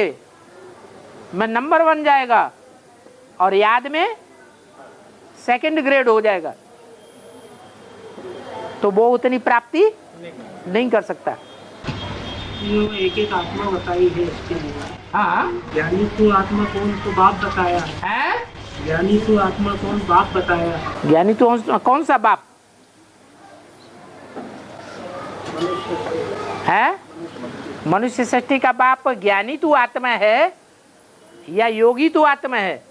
A: में नंबर 1 जाएगा और याद में सेकंड ग्रेड हो जाएगा, तो वो उतनी प्राप्ति नहीं कर सकता।
E: एक एक आत्मा बताई है इसके लिए।
A: हाँ,
E: ज्ञानी तू आत्मा कौन, तो बाप बताया है। ज्ञानी तू आत्मा कौन, बाप बताया।
A: ज्ञानी तो कौन सा बाप है? मनुष्य सृष्टि का बाप ज्ञानी तू आत्मा है या योगी तू आत्मा है?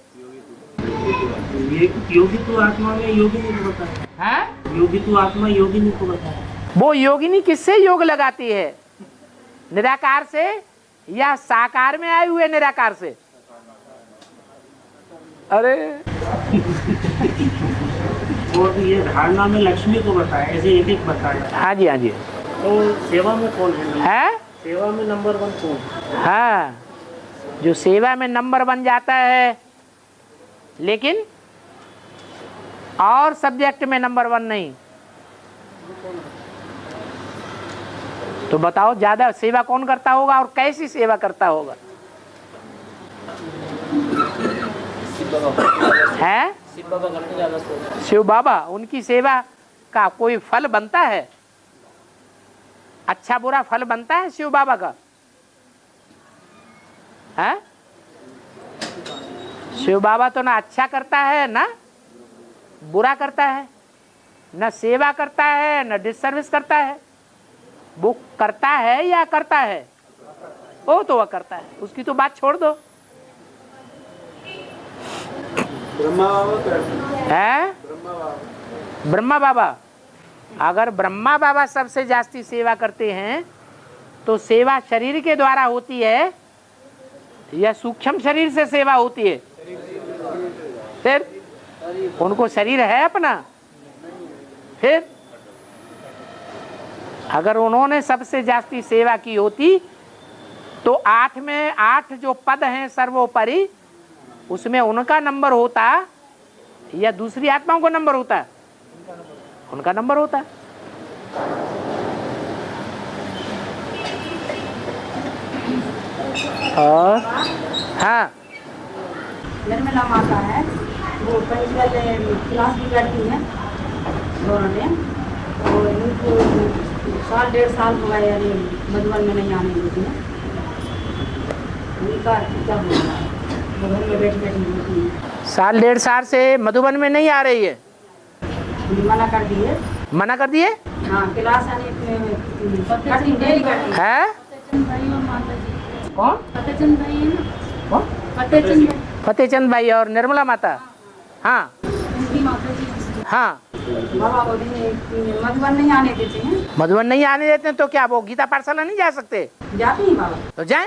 E: योगी तू आत्मा में योगिनी को बताया है। योगी तू आत्मा योगिनी को बताया।
A: वो योगिनी किससे योग लगाती है? निराकार से या साकार में आए हुए निराकार से? अरे
E: और ये धारणा में लक्ष्मी को बताया, ऐसे एक एक बताया।
A: हाँ जी, हाँ जी।
E: तो सेवा में कौन है? सेवा में नंबर 1 कौन?
A: हाँ, जो सेवा में नंबर 1 जाता है लेकिन और सब्जेक्ट में नंबर 1 नहीं, तो बताओ ज्यादा सेवा कौन करता होगा और कैसी सेवा करता होगा? है शिव बाबा। उनकी सेवा का कोई फल बनता है? अच्छा बुरा फल बनता है शिव बाबा का? है? शिव बाबा तो ना अच्छा करता है ना बुरा करता है, ना सेवा करता है ना डिससर्विस करता है। वो करता है या करता है? वो तो वह करता है, उसकी तो बात छोड़ दो। है ब्रह्मा बाबा। अगर ब्रह्मा बाबा सबसे जास्ती सेवा करते हैं तो सेवा शरीर के द्वारा होती है या सूक्ष्म शरीर से सेवा होती है? फिर उनको शरीर है अपना। फिर अगर उन्होंने सबसे जास्ती सेवा की होती तो 8 में 8 जो पद हैं सर्वोपरि, उसमें उनका नंबर होता या दूसरी आत्माओं का नंबर होता? उनका नंबर होता। और हाँ,
G: निर्मला माता है, वो प्रिंसिपल क्लास भी करती है दोनों ने। और इनको 1.5 साल हो गए यानी मधुबन में नहीं आने देती है। उनका क्या बोलना है, वो घर में बैठ होती है।
A: 1.5 साल से मधुबन में नहीं आ रही है?
G: मना कर दिए।
A: मना कर दिए?
G: हाँ, क्लास आने में डेली करती
A: है। कौन?
D: फतेहचंद भाई है ना?
A: कौन?
D: फतेहचंद भाई।
A: फतेहचंद भाई और निर्मला माता। हाँ
D: उनकी माता जी।
A: हाँ,
G: बाबा को मधुबन नहीं आने देते हैं।
A: मधुबन नहीं आने देते हैं तो क्या वो गीता पाठशाला नहीं जा सकते?
G: जाते हैं बाबा,
A: तो जाएं।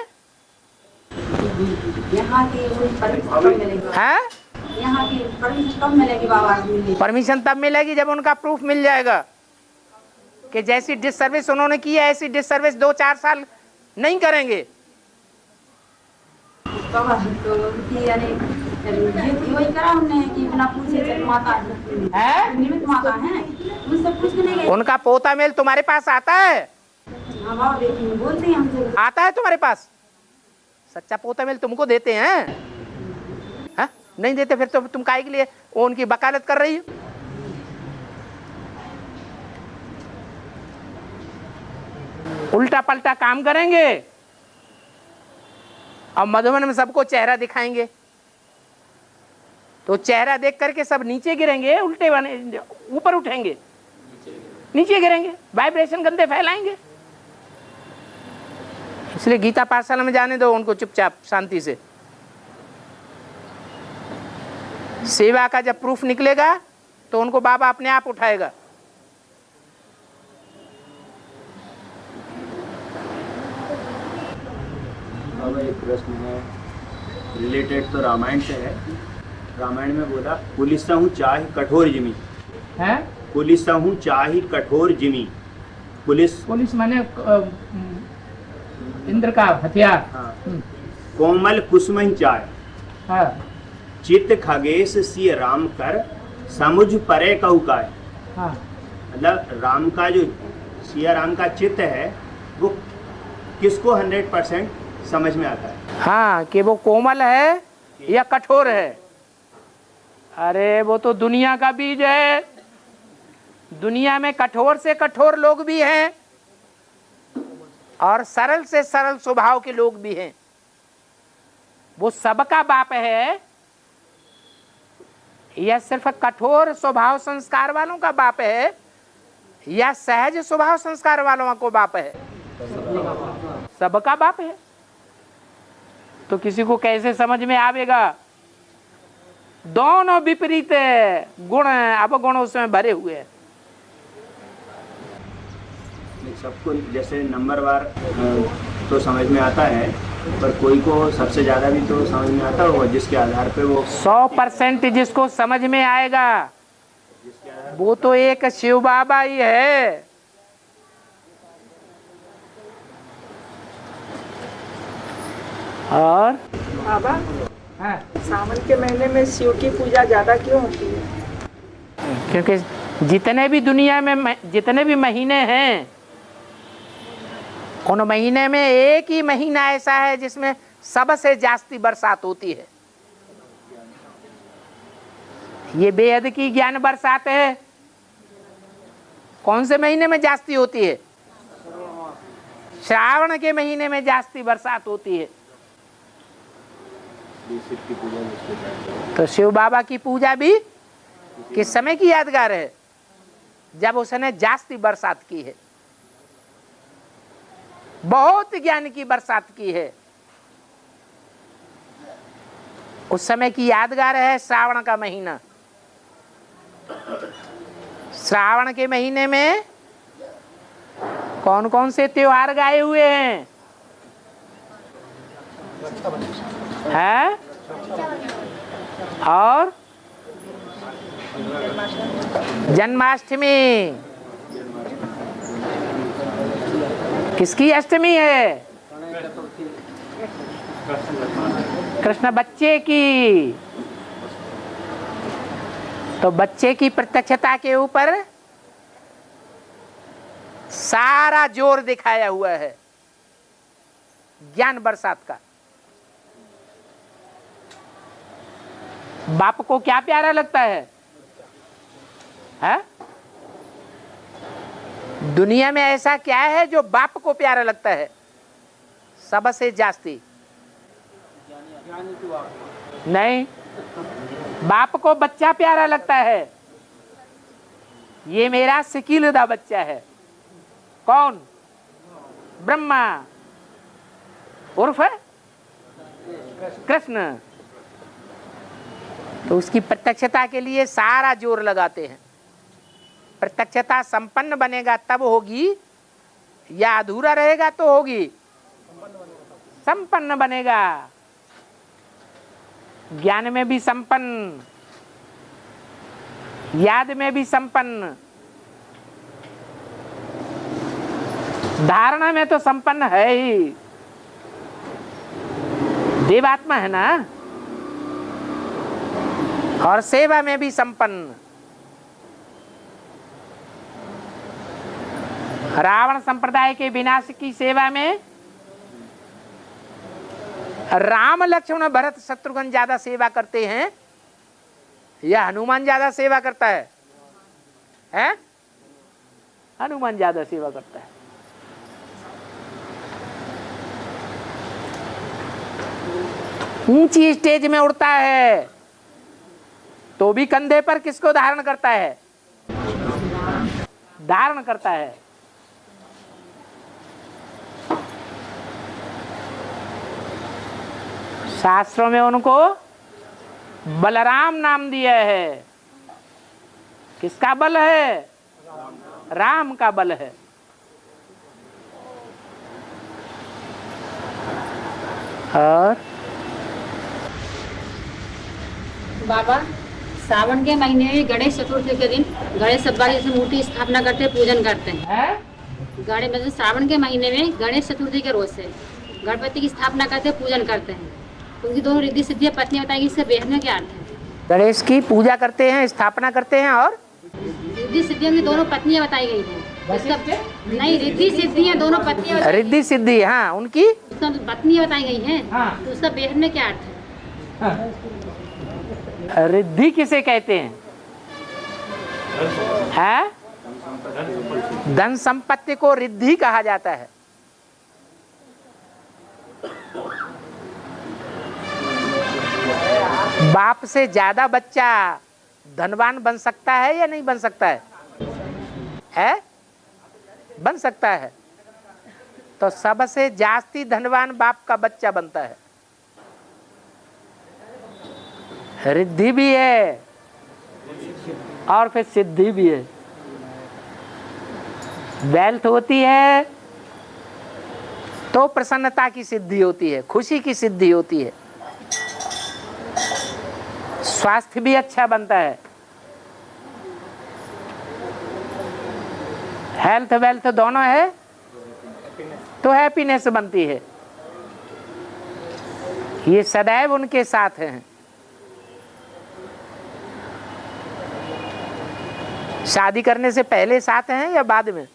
G: यहाँ की परमिशन कब मिलेगी?
A: है?
G: यहाँ की परमिशन कब मिलेगी बाबा?
A: परमिशन तब मिलेगी जब उनका प्रूफ मिल जाएगा कि जैसी डिस सर्विस उन्होंने की है ऐसी डिस सर्विस 2-4 साल नहीं करेंगे।
G: बाबा तो उनकी यानी वही करा हमने कि बिना पूछे माता
A: है?
G: निमित्त माता है। उनसे पूछ के नहीं गए।
A: उनका पोता मेल तुम्हारे पास आता है?
G: हाँ बाबा देखिए बोलते हैं हमसे।
A: आता है तुम्हारे पास? सच्चा पोता मेल तुमको देते हैं? हाँ? नहीं देते फिर तो तुम काहे के लिए वो उनकी वकालत कर रही हो? उल्टा पलटा काम करेंगे और मधुबन में सबको चेहरा दिखाएंगे तो चेहरा देख करके सब नीचे गिरेंगे, उल्टे बने ऊपर उठेंगे, नीचे गिरेंगे, वाइब्रेशन गंदे फैलाएंगे। इसलिए गीता पाठशाला में जाने दो उनको चुपचाप शांति से। सेवा का जब प्रूफ निकलेगा तो उनको बाबा अपने आप उठाएगा।
F: बाबा एक प्रश्न है, रिलेटेड तो रामायण से है। रामायण में बोला पुलिस हूँ चाहे कठोर जिमी
A: है,
F: पुलिस हूँ चाहे कठोर जिमी। पुलिस
A: माने इंद्र का हथियार।
F: हाँ। कोमल कुसुम चाय
A: हाँ।
F: चित्त खगेश सिय राम कर समुझ परे कहूकाय।
A: हाँ।
F: मतलब राम का जो सिया राम का चित्त है वो किसको 100% समझ में आता है?
A: हाँ, कि वो कोमल है या कठोर है। अरे वो तो दुनिया का बीज है। दुनिया में कठोर से कठोर लोग भी हैं और सरल से सरल स्वभाव के लोग भी हैं। वो सबका बाप है या सिर्फ कठोर स्वभाव संस्कार वालों का बाप है या सहज स्वभाव संस्कार वालों को बाप है? सबका बाप है। तो किसी को कैसे समझ में आवेगा? दोनों विपरीत गुण अवगुण उसमें भरे हुए हैं।
F: सबको जैसे नंबरवार तो समझ में आता है, पर कोई को सबसे ज्यादा भी तो समझ में आता होगा जिसके आधार पे वो
A: 100% जिसको समझ में आएगा वो तो एक शिव बाबा ही है। और
H: बाबा
A: हाँ,
H: सावन के महीने में शिव की पूजा ज्यादा क्यों होती है?
A: क्योंकि जितने भी दुनिया में जितने भी महीने हैं उन महीने में एक ही महीना ऐसा है जिसमें सबसे जास्ती बरसात होती है। ये बेहद की ज्ञान बरसात है। कौन से महीने में जास्ती होती है? श्रावण के महीने में जास्ती बरसात होती है। तो शिव बाबा की पूजा भी किस समय की यादगार है? जब उसने जास्ती बरसात की है, बहुत ज्ञान की बरसात की है। उस समय की यादगार है श्रावण का महीना। श्रावण के महीने में कौन कौन से त्योहार गाए हुए हैं? है? और जन्माष्टमी। किसकी अष्टमी है? कृष्ण बच्चे की। तो बच्चे की प्रत्यक्षता के ऊपर सारा जोर दिखाया हुआ है ज्ञान बरसात का। बाप को क्या प्यारा लगता है? दुनिया में ऐसा क्या है जो बाप को प्यारा लगता है सबसे जास्ती? नहीं, बाप को बच्चा प्यारा लगता है। ये मेरा सिकीलदा बच्चा है। कौन? ब्रह्मा उर्फ कृष्ण। तो उसकी प्रत्यक्षता के लिए सारा जोर लगाते हैं। प्रत्यक्षता संपन्न बनेगा तब होगी या अधूरा रहेगा तो होगी? संपन्न बनेगा। ज्ञान में भी संपन्न, याद में भी संपन्न, धारणा में तो संपन्न है ही। देवात्मा है ना। और सेवा में भी संपन्न। रावण संप्रदाय के विनाश की सेवा में राम लक्ष्मण भरत शत्रुघ्न ज्यादा सेवा करते हैं या हनुमान ज्यादा सेवा करता है? हैं? हनुमान ज्यादा सेवा करता है। ऊंची स्टेज में उड़ता है तो भी कंधे पर किसको धारण करता है? धारण करता है। शास्त्रों में उनको बलराम नाम दिया है। किसका बल है? राम का बल है। और
G: बाबा सावन के महीने में गणेश चतुर्थी के दिन गणेश सब्बा की मूर्ति स्थापना करते हैं, पूजन करते हैं। गणेश मतलब सावन के महीने में गणेश चतुर्थी के रोज से गणपति की स्थापना करते हैं, पूजन करते हैं। उनकी दोनों रिद्धि सिद्धियां पत्नियां बताएंगी, इससे बेहद में क्या अर्थ है?
A: गणेश की पूजा करते हैं, स्थापना करते हैं और
G: रिद्धि सिद्धियां की दोनों पत्नियां बताई गई हैं। इसका नहीं, रिद्धि सिद्धियां दोनों पत्नियां बताई
A: रिद्धि सिद्धि, हाँ उनकी
G: उसका पत्नियां बताई गई हैं।
A: हाँ।
G: तो उसका बेहद में क्या अर्थ है?
A: रिद्धि किसे कहते हैं? है? धन संपत्ति को रिद्धि कहा जाता है। बाप से ज्यादा बच्चा धनवान बन सकता है या नहीं बन सकता है? है? बन सकता है। तो सबसे जास्ती धनवान बाप का बच्चा बनता है। रिद्धि भी है और फिर सिद्धि भी है। वेल्थ होती है तो प्रसन्नता की सिद्धि होती है, खुशी की सिद्धि होती है। स्वास्थ्य भी अच्छा बनता है। हेल्थ वेल्थ दोनों है तो हैप्पीनेस बनती है। ये सदैव उनके साथ हैं। शादी करने से पहले साथ हैं या बाद में?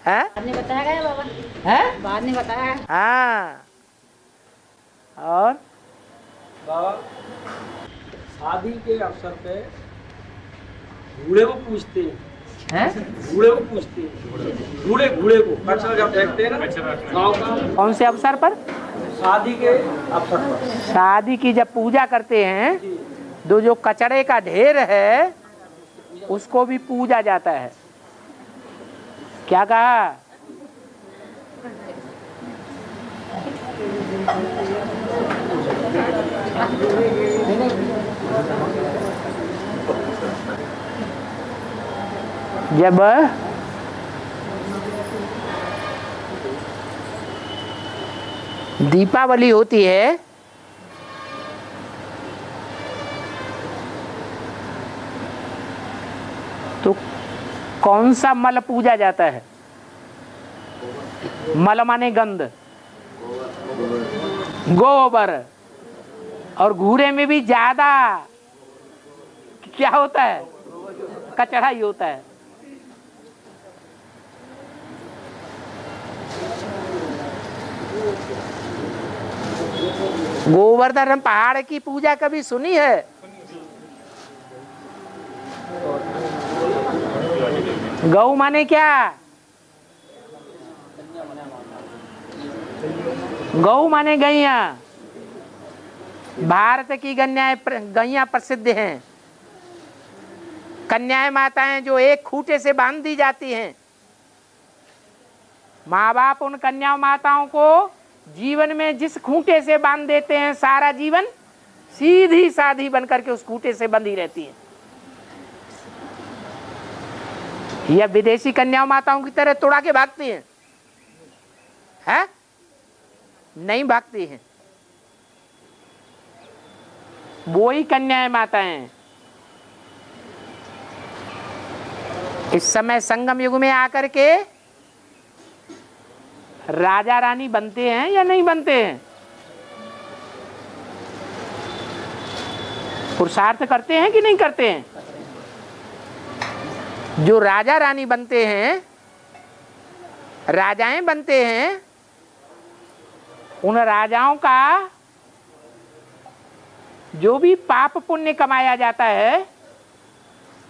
A: हैं?
G: बाद में बताया गया बाबा।
A: हैं?
G: बाद में बताया है।
A: हाँ। और
B: बाबा शादी के अवसर पे घोड़े को पूछते हैं। घोड़े को पूछते हैं। घोड़े को कचरा जब फेंकते हैं ना गाँव का।
A: कौन से अवसर पर?
B: शादी के अवसर पर।
A: शादी की जब पूजा करते हैं तो जो कचड़े का ढेर है उसको भी पूजा जाता है। क्या कहा? जब दीपावली होती है तो कौन सा मल पूजा जाता है? मल माने गंध, गोबर। और घूरे में भी ज्यादा क्या होता है? कचरा ही होता है। गोवर्धन पहाड़ की पूजा कभी सुनी है? गौ माने क्या? गौ माने गैया। भारत की गैया प्रसिद्ध हैं। कन्याएं माताएं जो एक खूंटे से बांध दी जाती हैं। माँ बाप उन कन्या माताओं को जीवन में जिस खूंटे से बांध देते हैं सारा जीवन सीधी साधी बनकर के उस खूंटे से बंधी रहती है। यह विदेशी कन्या माताओं की तरह तोड़ा के भागती हैं? है? नहीं भागती हैं। वो ही कन्याएं माताएं इस समय संगम युग में आकर के राजा रानी बनते हैं या नहीं बनते हैं? पुरुषार्थ करते हैं कि नहीं करते हैं? जो राजा रानी बनते हैं राजाएं बनते हैं, उन राजाओं का जो भी पाप पुण्य कमाया जाता है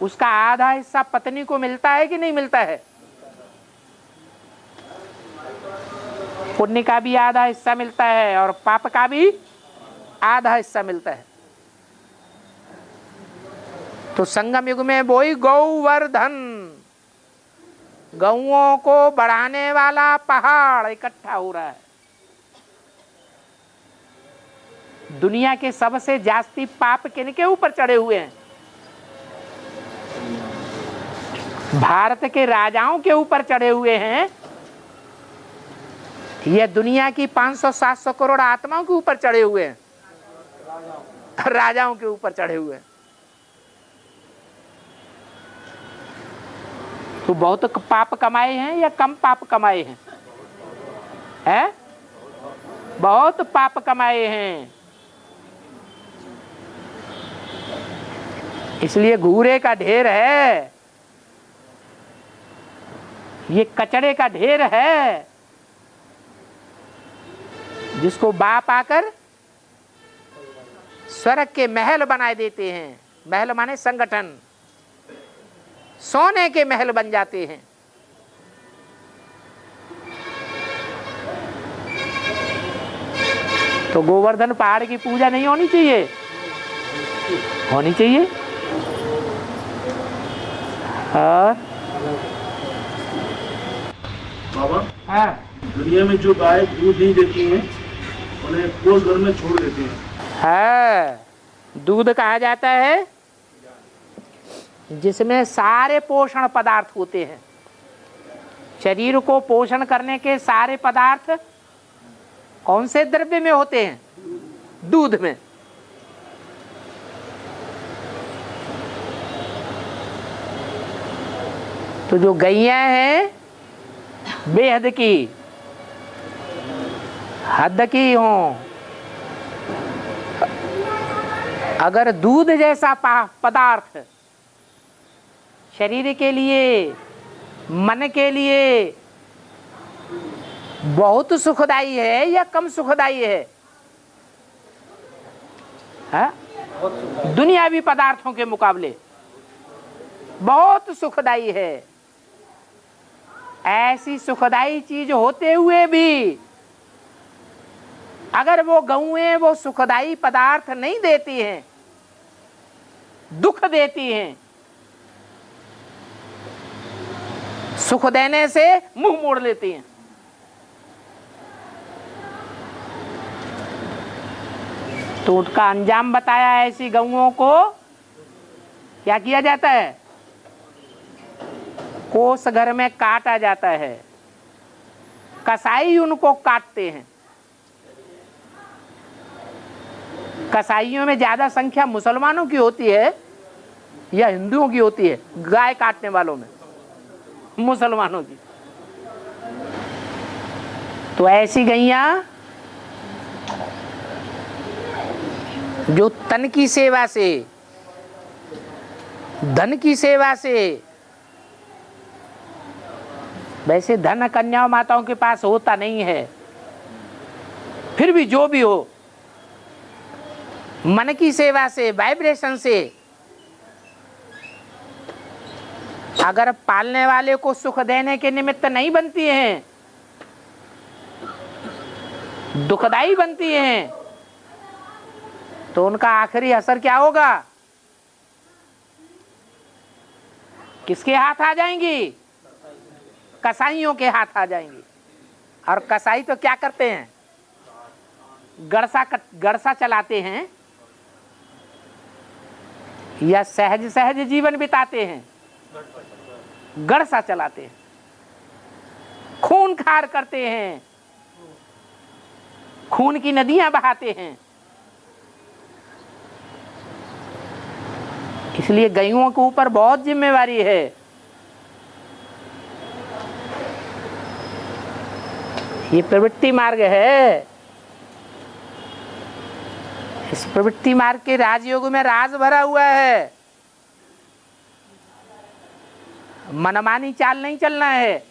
A: उसका आधा हिस्सा पत्नी को मिलता है कि नहीं मिलता है? पुण्य का भी आधा हिस्सा मिलता है और पाप का भी आधा हिस्सा मिलता है। तो संगम युग में वही गौवर्धन, गौओं को बढ़ाने वाला पहाड़ इकट्ठा हो रहा है। दुनिया के सबसे जास्ती पाप किनके ऊपर चढ़े हुए हैं? भारत के राजाओं के ऊपर चढ़े हुए हैं। यह दुनिया की 500-700 करोड़ आत्माओं के ऊपर चढ़े हुए हैं, राजाओं के ऊपर चढ़े हुए हैं। तो बहुत पाप कमाए हैं या कम पाप कमाए हैं? हैं? बहुत पाप कमाए हैं। इसलिए घूरे का ढेर है, ये कचड़े का ढेर है, जिसको बाप आकर स्वर्ग के महल बनाए देते हैं। महल माने संगठन, सोने के महल बन जाते हैं। तो गोवर्धन पहाड़ की पूजा नहीं होनी चाहिए? होनी चाहिए। और
C: बाबा,
A: हाँ,
C: दुनिया में जो गाय दूध नहीं देती हैं उन्हें कोस घर में छोड़ देते हैं।
A: है, दूध कहा जाता है जिसमें सारे पोषण पदार्थ होते हैं। शरीर को पोषण करने के सारे पदार्थ कौन से द्रव्य में होते हैं? दूध में। तो जो गैया हैं बेहद की, हद की हों, अगर दूध जैसा पदार्थ शरीर के लिए, मन के लिए बहुत सुखदाई है या कम सुखदाई है? दुनियावी पदार्थों के मुकाबले बहुत सुखदाई है। ऐसी सुखदाई चीज होते हुए भी अगर वो गौएं वो सुखदाई पदार्थ नहीं देती हैं, दुख देती हैं, सुख देने से मुंह मोड़ लेती हैं। तो उसका अंजाम बताया। ऐसी गौओं को क्या किया जाता है? कोस घर में काटा जाता है। कसाई उनको काटते हैं। कसाईयों में ज्यादा संख्या मुसलमानों की होती है या हिंदुओं की होती है? गाय काटने वालों में मुसलमानों की। तो ऐसी गैया जो तन की सेवा से, धन की सेवा से, वैसे धन कन्या माताओं के पास होता नहीं है, फिर भी जो भी हो, मन की सेवा से, वाइब्रेशन से अगर पालने वाले को सुख देने के निमित्त नहीं बनती हैं, दुखदाई बनती हैं, तो उनका आखिरी असर क्या होगा? किसके हाथ आ जाएंगी? कसाईयों के हाथ आ जाएंगी। और कसाई तो क्या करते हैं? गड़सा चलाते हैं या सहज सहज जीवन बिताते हैं? गड़सा चलाते हैं, खून खार करते हैं, खून की नदियां बहाते हैं। इसलिए गैयों के ऊपर बहुत जिम्मेवारी है। ये प्रवृत्ति मार्ग है। इस प्रवृत्ति मार्ग के राजयोग में राज भरा हुआ है। मनमानी चाल नहीं चलना है।